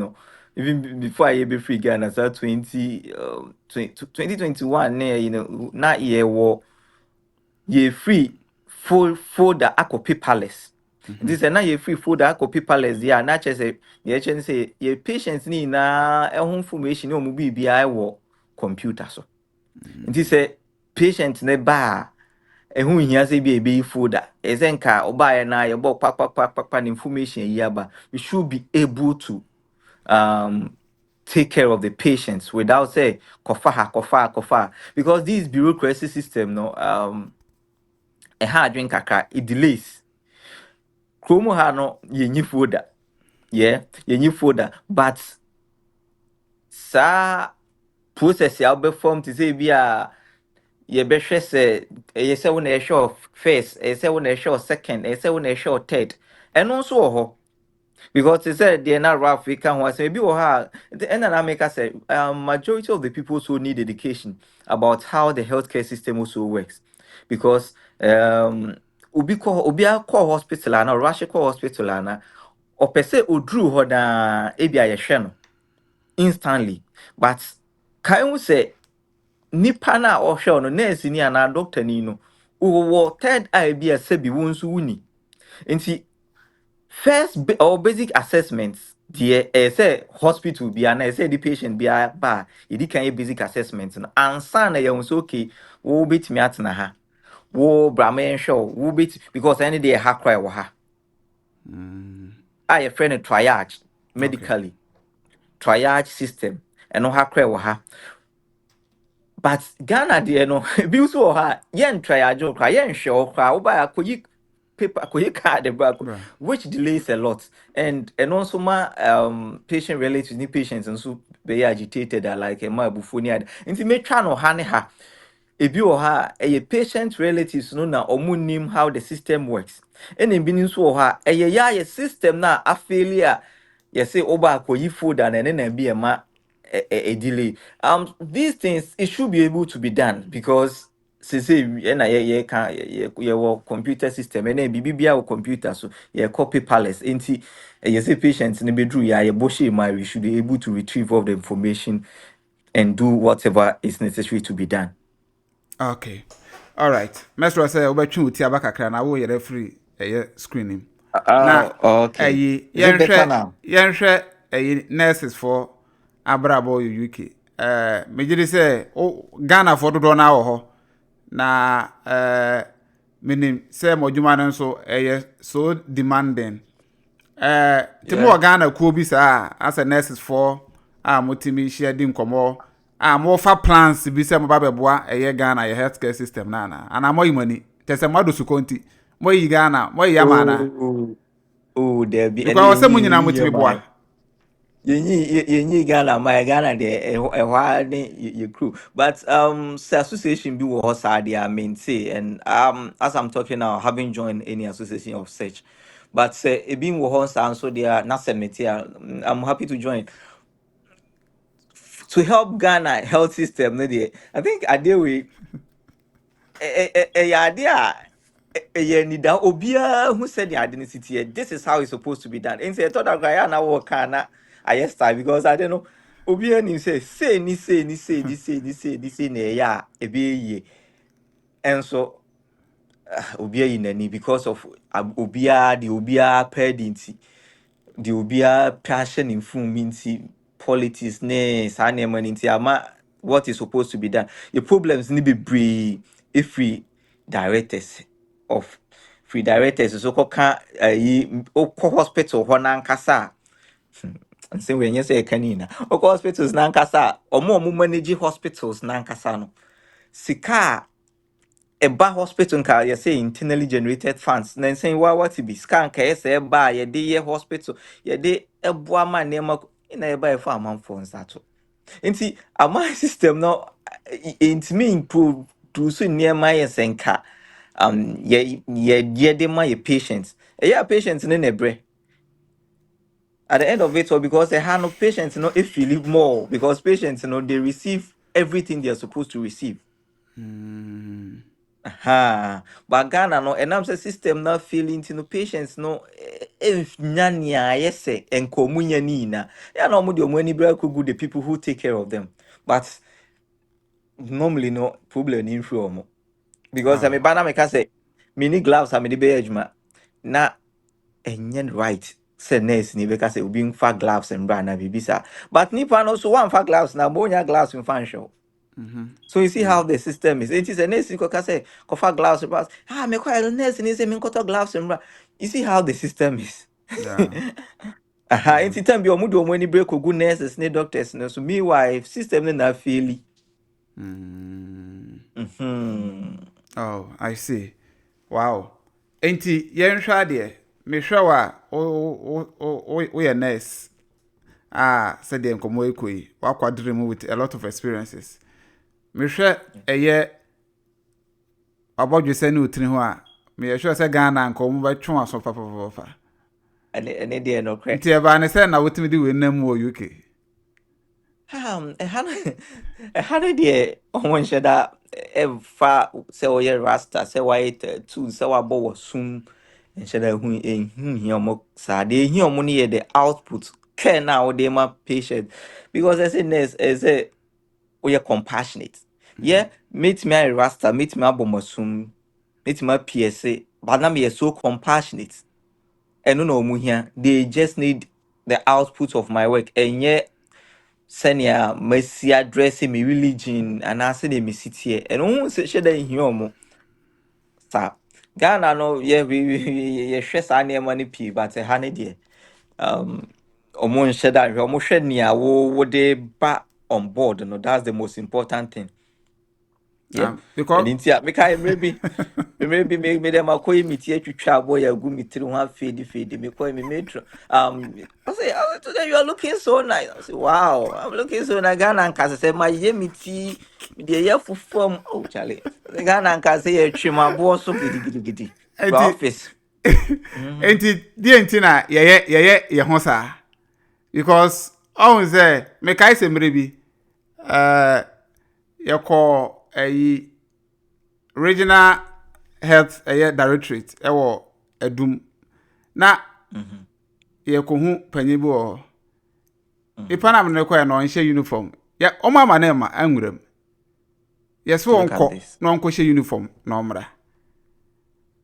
even before I be free Ghana so 2021 not year war ye free full folder ako paperless. This is na ye free folder ako paperless ya na che say ye chen say ye patients ni na information o mu bibia wo computer so. This say patient ne ba ehun hia say bi e folder ezenka oba na ye bo pa information yi aba we should be able to take care of the patients without say kofa because this bureaucracy system no a hard drink kakra it delays chromo ha no ye folder yeah ye folder but sa process ya be form to say bia ye be hwe say ye say we na show first ye say we na show second ye say we na show third and also ho because they said they're not rough we can was maybe the end and make us say majority of the people who need education about how the healthcare system also works because obi a call hospital and rush call hospital and or per se odru ho na ebia ye hwe no instantly but can we say nipa na o hwe no nurse ni ana doctor ni no wo third eye bia se bi won so wuni nti first or basic assessments the say hospital be and say the patient be ba e can basic assessment no ansa na you so okay wo bit me atna ha wo brame show wo bit because any day ha cry wo ha I friend triage medically triage system and no ha cry wo ha but Ghana there no bi so ha yen triage o cry yen show cry wo ba akoyi paper card which delays a lot and also my patient relatives ni patients and so be agitated like a ma bufonia nti me twa no ha ne ha ebi o ha a patient relatives no na omunim how the system works and ebi ni so ha ye system na afailure you say oba akoyi food and na be a delay these things it should be able to be done because say na ye can ye work computer system and bibia o computer so ye copy palace enti ye say patients ne bedru ya ye boshi my we should be able to retrieve all the information and do whatever is necessary to be done. Okay, all right, Mr. say obetwe uti abakakra na wo ye referee screening na Okay, is it better now? yenhwe nurses for abrabo UK mejiri say Ghana for do na wo ho na minim say modwuma no so so demanding timo Ghana ko bi sa as a nurses for motimi share di nkomo mo fa plans bi say mo ba beboa Ghana ye healthcare system na ana mo yimani tese madu su konti mo yi Ghana mo yi amana there be because say mo nyina motimi boa you Ghana my Ghana there your crew but association be was their main say and as I'm talking now haven't joined any association of such but say it being was so they are not I'm happy to join to help Ghana health system no dey I think I deal with idea nida obia who said the identity this is how it's supposed to be done and say thought that guy na work na I start because I don't know obia ni say na ya ebe ye and so obia yi nani because of obia pedinti the obia passion in fuminti politics ne sane maninti ama what is supposed to be done the problems ni be bree if we directors of free directors so ka yi hospital ho na nkasa nse we nye say kanina hospitals na nkasa omo manage hospitals na nkasa no sika eba hospital nka you say internally generated funds na say what be scan ka say eba ye de ye hospital ye de eboa ma nema na eba e fa amamfo nsato nti ama system no intimi improve do so near my senka. Yeah, they my patients. Yeah, patients in a break. At the end of it, all because they have no patients, if you live more, because patients, they receive everything they are supposed to receive. But Ghana no, and I'm say system not feeling patients no, if nyanya yes and komunya nina. Yeah, no more money break good the people who take care of them. But normally no problem in from because I Oh, mean, bana me can say mini gloves I mean the bedjuma na enyen right. Say nurse ni because say being fat gloves and brand na bibisa. But nipa no so one fat gloves na bonya gloves in function. So you see how the system is. It is a nurse you can say cover gloves but me quite a nurse ni say me got gloves and brand. You see how the system is. yeah. It's time be omudo money break good nurses ni doctors no so meanwhile system na fairly. Oh, I see. Wow. Enti yen hwa de me hwa wa o ye nurse. Said the nkomo ekoi. Wa kwadre mu with a lot of experiences. Me hwa eye abodwe se ne otiri ho a me sure say Ghana nkomo ba twa so papa. And they no crack. Nti e ba ne say na wotimi di we nam wo UK. A hundred dear on shed that far say oh yeah rasta say why two say what bow soon and shed a who in him sa they hear money the output care now they my patient because I say nurse is a we are compassionate. Yeah, meet me a rasta, meet me a bomasum, meet my PSA, but now me are so compassionate. And no more here, they just need the output of my work and yet senior mercy addressing me religion and answer the me sit here and who say share in here mo sa Ghana no yeah we share sa near money p but a honey dear omo share that omo share near wo they back on board no that's the most important thing. Yeah. And Because in tia me kai maybe me them akoy me tia twitwa boy agu me tiri ho fade me koy me metro I say oh, today you are looking so nice. I say wow, I'm looking so nice. Ghana and Kasa say my ye me tea the year for form oh Charlie Ghana and Kasa ye chima bo so gidi to office. enti die enti na ye ho sa because on say me kai se mrebi ye call a regional health directorate ewo edum na ye ko hu panyibi o ipa na me ko no nche uniform ya o mama na ma anwuram yes won ko no nko she uniform no mra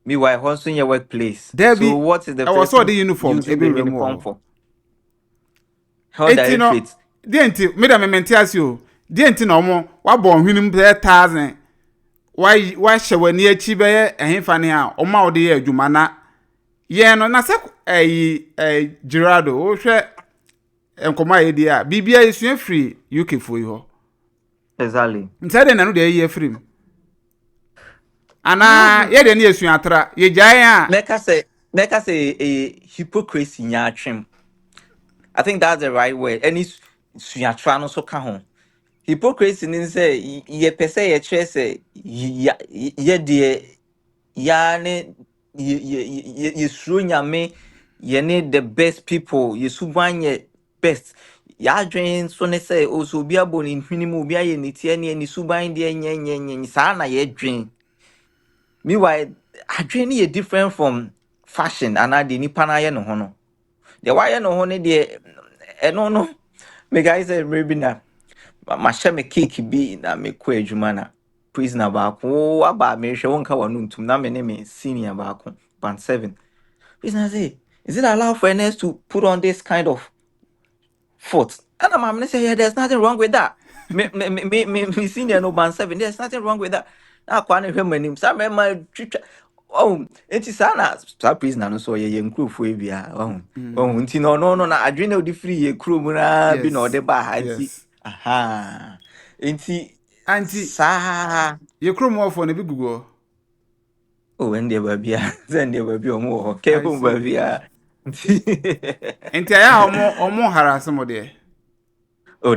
Meanwhile, also in your workplace. there So be what is the I was first saw the thing uniform using the uniform remo for? Health enti no directorate. die enti me da me mentias yo die enti no mo wa bo hwenim 1000 why she wani achi be ehemfa ne a o ma wo de ye adwuma na ye no na se girado o hwe enkoma ye dia bibia esua free UK fo yi ho Exactly. ntade na no de ye free ana ye de ne esua atra ye gyae a Make us a hypocrisy nyatrim. I think that's the right word. And it's suyatrano so kahon. Hypocrisy means say ye pese ye chese ye de ya ne ye suru nyame ye ne the best people ye subanye best ya adwen so ne say also obi aboni nhwini mu obi aye ne tie ne ni suban de nye saa na ye dwen. Meanwhile, adwene is different from fashion and the nipa na ye no ho no. The why no ho ne de no me guys say maybe na ma share me cake bi na me ko adwuma na prisoner ba ko aba me hwe wonka wanu ntum na me ne me senior ba ko band 7. Prisoner say, is it allowed for NS to put on this kind of foot? And I'm say, yeah, there's nothing wrong with that. Me senior no band 7, there's nothing wrong with that. Now, Kwan him when him, some my oh, it is Anna, stop prisoner, no so ye crew for bia. Oh, no, na adreno di free ye crew muna be no de ba yes aha. Inti anti sa ye krom for ne bi gugo oh, when they were bia, then they were be more okay, I home see bia. enti aya omo harass mo de Oh,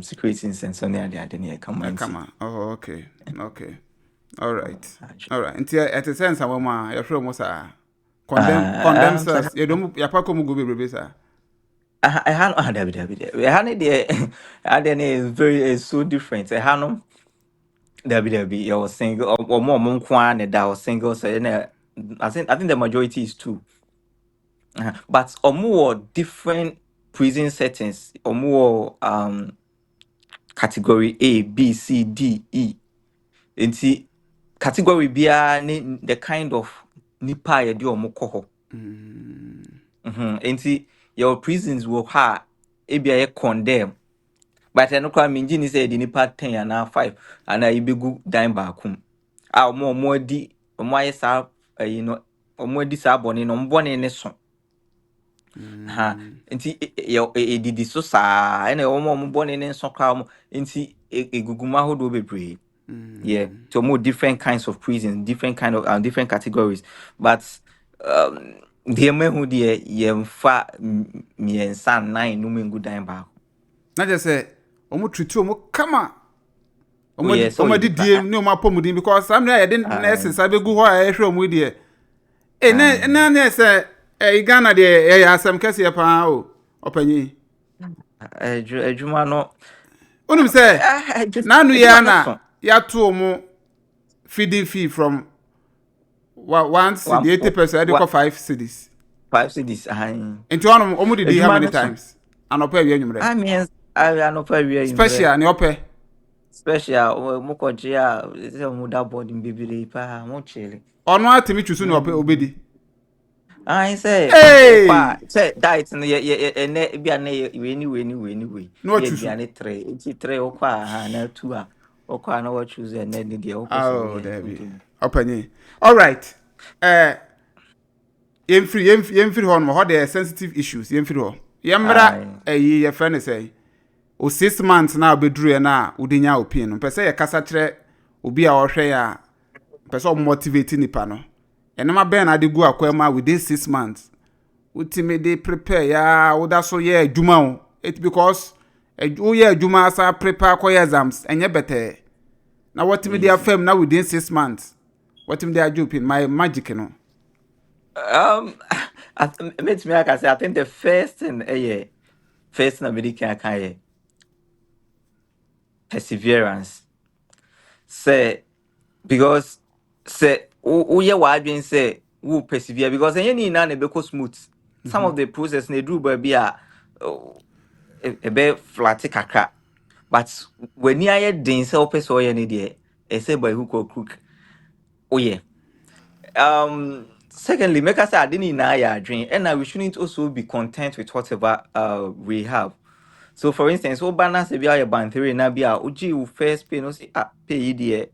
security sense on the idea come on. Come on. Oh, okay. Okay. All right. All right. Until at a sense, I'm your friend was condemn us. You don't, your papa will go be sir. I had I had the I is very is so different. I had no you was single or more monkwan that was single. So I think the majority is two. But or more different prison settings or more category A, B, C, D, E. Nti category biara ne the kind of nipa ye di omo kɔ hɔ. Nti your prisons will ha ebia ye condemn. But I no kwa minji ni say the nipa 10 and 5 and I ibegu dan baakum. Ah omo di omo aye sa omo di sa bone no mbone ne so. Nti didi so saa ene omo bone ne so kwa omo nti eguguma hodo bebree. Yeah, so more different kinds of prisons, different kind of different categories, but the men who the fa me and son nine no men good time back. Not just say, Omo treat you, come on. Yes, so Omo di DM no ma pomudi because some day I didn't nurses I be go ho I show mu die. Na say Ghana de asem kese pa o opanyi. Ejuma no. Unum say na nu ya na ya to omo feeding fee from 1 cedi 80% they call 5 cedis. 5 cities. Into one omo di how many times? Anopa wi anyumre. I mean I no pa wi Special ne ope. Special mo ko jia say mo da boarding bibiri pa mo chile. Ono atimi chusu ne ope obedi. I say, hey, say diet no ye bia na we. No Ye choose. bia ne 3. It's 3 okwa ha na 2 a. Okwa na what choose and then the Oh, there be. Openye. All right. Yemfiri ho no ho the sensitive issues yemfiri ho. Yemra ye friend say. O 6 months na obeduru na udinya opin no. Pese ye kasa kire obi a ohwe ya. Pese o motivate nipa no. Enema ben ade gu akwama within 6 months. Ultimate dey prepare ya oda so ye adwuma o. It because o ye adwuma asa prepare for exams enye better. Now what me dey firm now within 6 months. What me dey ajupin my magic no. I say I think the first thing first na me can perseverance. Say because say o ye wa adwen say wo persevere because any na na be ko smooth. Some of the process na do ba bia a bit flat kakra. But when you are doing so person or any day, I say by hook or crook. Oh yeah. Secondly, make us say I didn't know your dream, and we shouldn't also be content with whatever we have. So for instance, what balance if you are a band theory na be a uji will first pay no say pay there.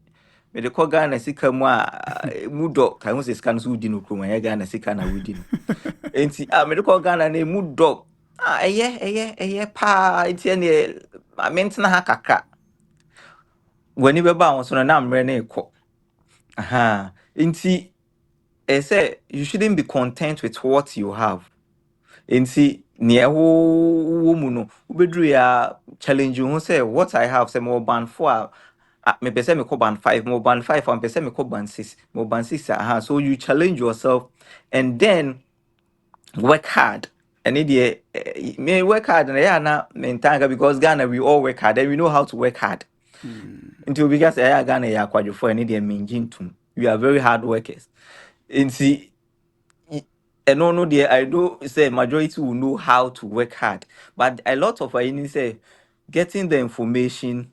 Me the call Ghana sika mu mudo kan say scan so di no kro man Ghana sika na wudi no. Enti me the call Ghana na mudo pa enti ne mentena ha kakra. Wani beba won so na mre na ekọ. Enti say you shouldn't be content with what you have. Enti ne wo mu no ubedru ya challenge you say what I have say more band 4 me pese me ko band 5 more band 5 and pese me ko band 6 more band 6 so you challenge yourself and then work hard. And it me work hard and yeah na mentanga because Ghana we all work hard and we know how to work hard. Until we get say Ghana ya kwadwo and it menjintum. We are very hard workers. And see and no dear I do say majority will know how to work hard. But a lot of say getting the information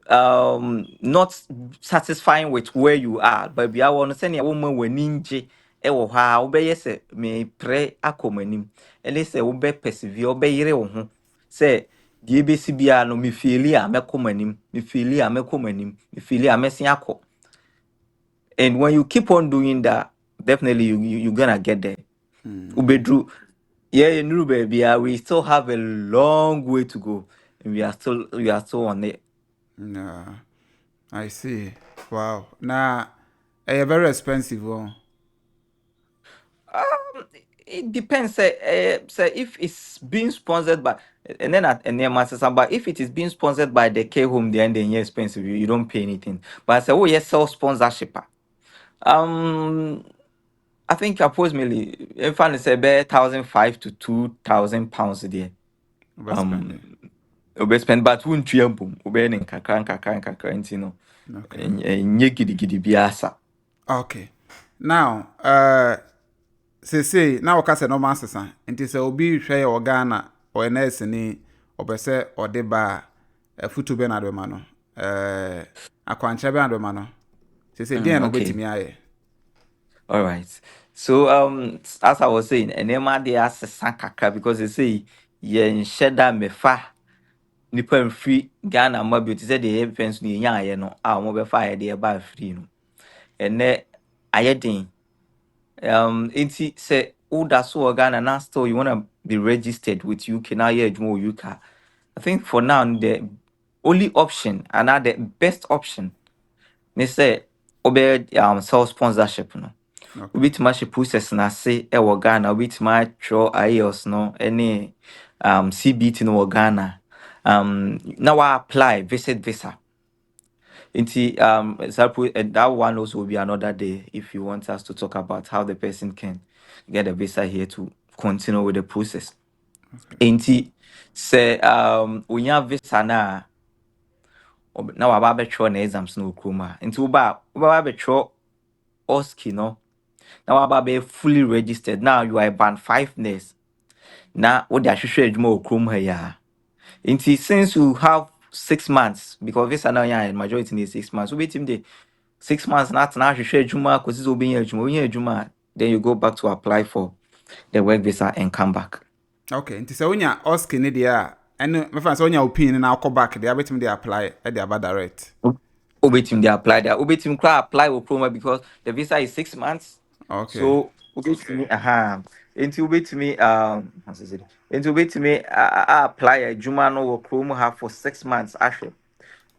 not satisfying with where you are, but we are want to send a woman when ninja ewo ha obeye se me pre akomanim ele se obe persevere obe yire wo ho se die besi bia no me feel a mekomanim me feel a mekomanim me feel a mesin akọ. And when you keep on doing that, definitely you're gonna get there. Ubedru yeah nuru baby we still have a long way to go and we are still on it. Nah. I see. Wow. Nah, very expensive one. it depends. Say if it's being sponsored by, and then at NMC, but if it is being sponsored by the care home, then expensive. You don't pay anything. But I say, oh yes, self sponsorship. I think approximately, if I say, about 1,500 to 2,000 pounds a day. Overspending. Overspend, but won't you boom? Obeying kakran, you know. Okay. Nye gidi biasa. Okay. Now, say now waka say no man sesa. Nti say obi hwe o Ghana o nurse ni obese ode ba futu be na do ma no. Akwanche be na do ma no. Say den no Okay. betimi aye. All right. So as I was saying, and then they ask kakra because they say yen sheda mefa nipa free Ghana mobile to say the friends ni nya ye no a mo be fa ye de ba free no. And then ayedin inti say uda so Ghana now still you want to be registered with UK now ye adwuma UK. I think for now the only option and now the best option they say obe self sponsorship no. Okay. With my process na say e wo Ghana with my tro IELTS no any CBT no wo Ghana now I apply visit visa into that one also will be another day if you want us to talk about how the person can get a visa here to continue with the process. Into say when you have visa na now about betro na exams no kroma into ba betro OSCE no. Now about be fully registered. Now you are a band 5 nurse. Now what they should more chrome here. Until since you have 6 months, because this are now yeah, majority need 6 months. So wait him the 6 months not now you share Juma because it's obeying Juma. Then you go back to apply for the work visa and come back. Okay. Nti say onya OSCE ni dia eno me fan say onya opinion na akọ back dia betimi dey apply e dey aba direct. Obetim they apply that. Obetim can apply with promo because the visa is 6 months. Okay. So obetumi into obetumi into obetumi apply a juma no wo chrome have for 6 months actually.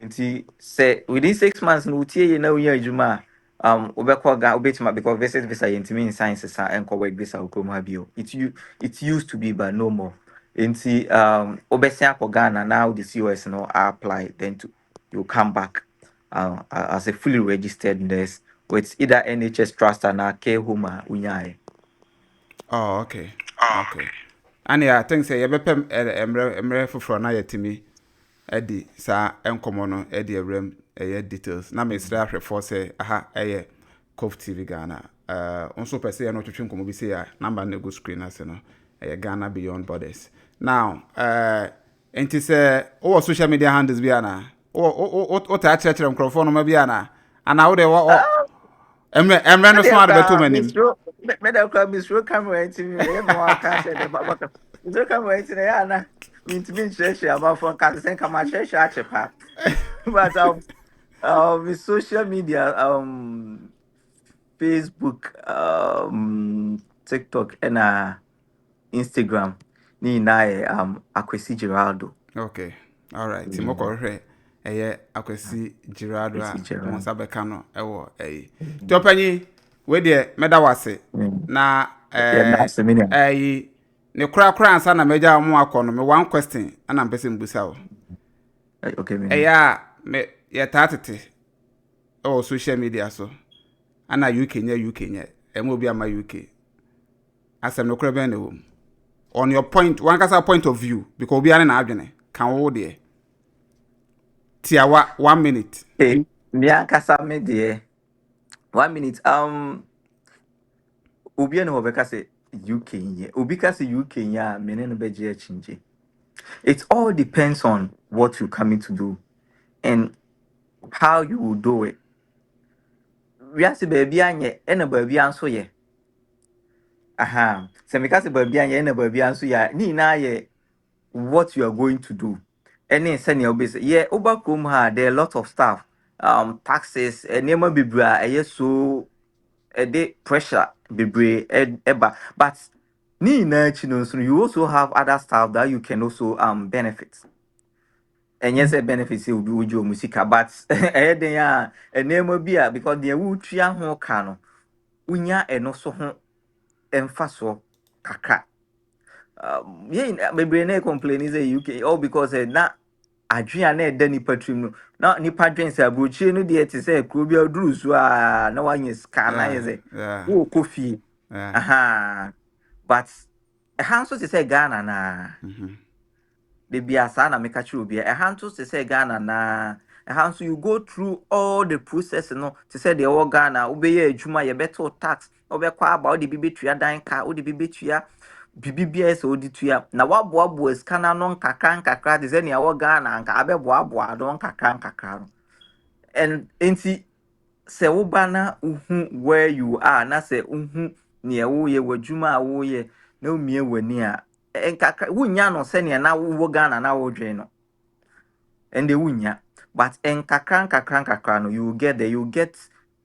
Into say within 6 months no tie ye na unya juma obekọ ga obetuma because visit visa yentimi in sciences and co work visa chrome have you. It used to be but no more. Into obesia ko Ghana now the COS no apply then to you come back as a fully registered nurse with either NHS trust and a care home unyae. Oh, okay. Okay. And yeah, I think say you bepem emre foforo na yetimi edi sa enkomo no edi ewrem details na me sra ahwefo say aha eye COVTVGHANA onso pese ye no twetwe nkomo bi say ya number na go screen ase no Ghana Beyond Borders. Now enti say o social media handles bi ana o ta chechere microphone no ma bi ana ana wo de emre no so ade beto manim. Medical Miss camera TV, everyone can say the Baba. Miss camera TV, Anna, mean to be church about for Cancer, come on, church, but with social media, Facebook, TikTok, and Instagram, ni na Akwesi Geraldo. Okay. All right. Timoko hwe Akwesi Geraldo a sabeka no ewo Topanyi we de medawase na ne kura ansa na meja mu akọ me one question ana mpese mbusa wo. Okay me. Me ye tatete social media so ana UK nya emo bi ama UK asem no kura ben ne wo on your point one kasa point of view because obi ane na adwene kan wo de tiawa 1 minute me kasa me de 1 minute obi ane obeka say UK nya obi ka say UK nya me ne no beje chinje. It all depends on what you're coming to do and how you will do it. We are say baby anye ene baby anso ye se me ka say baby anye ene baby anso ya ni na ye what you are going to do. Any senior obese yeah over chrome there are a lot of stuff taxes enema bibra so the pressure bibre eba but ni na chino so you also have other stuff that you can also benefit. And yes, a benefits will be with your musica, but then a name will be because the wood tria ho cano. Unya and also emfaso kakra. Yeah, my brain complain is a UK all because na adwea na eda nipa trim no na nipa dwen se abrochie no de te se kuro bia duru so a na wanye ska na ye ze wo kofi aha but hanso se say Ghana na de bia sa na meka chiro bia hanso se say Ghana na hanso you go through all the process no to say the all Ghana obeye adwuma ye beto tax obekwa aba odi bibetua dan ka odi bibetua bibibia so odi tua na waboabo escana no nkakra de ze ne awo Ghana nka abeboabo don nkakra no and enti se wo bana uhu where you are na se uhu ne wo ye wadwuma wo ye na umie wani a nkakra wunya no se ne na wo Ghana na wo dwen no and they wunya but nkakra no you get there you get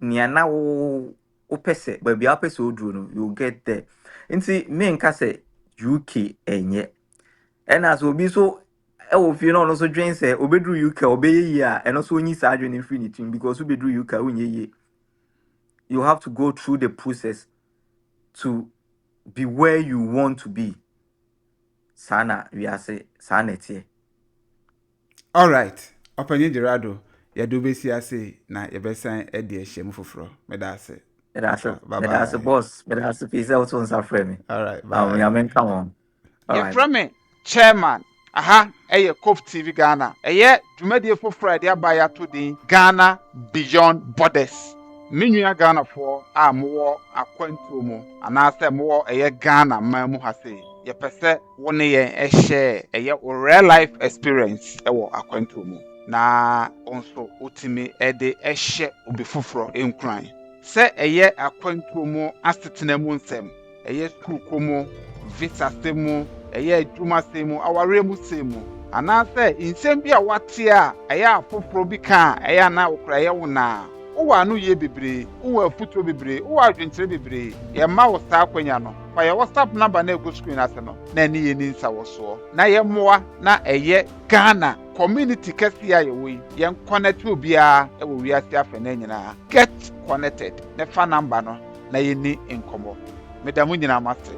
ne na wo opese ba bia opese oduro no you get there nti me nka se UK enye ena so obi so e wo fie no so dwen se obedru UK obeye a eno so onyi sa adwen infinity because obedru UK onye ye you have to go through the process to be where you want to be sana we are say sana tie all right opanyin Gerardo ya do besi ase na ye besan e de ehye mu foforo medase boss peace out on safremi all right bye ya men come on all right from me chairman COVTVGHANA dwumadie foforo de abaya to din Ghana beyond borders menua Ghana for mo akwantuo mu anase mo Ghana man mu hase ye pese woni ye ehye real life experience wo akwantuo mu na onso utimi de ehye obi foforo enkran se akwantuo mu asetena mu nsem school komo visa semu adwuma semu aware mu semu anase insem bi a wate a afoforo bi ka na okra wona wo anu ye bebre wo afuto bebre wo adwenkyere bebre ye ma wo sa akwanya no fa ye WhatsApp number na ego screen ase no na ni ye ni nsa wo so na ye moa na Ghana community kasi ya ye ye connect obi a wo wiase afa na nyina get connected na fa number no na ye ni enkomo medamu nyina mate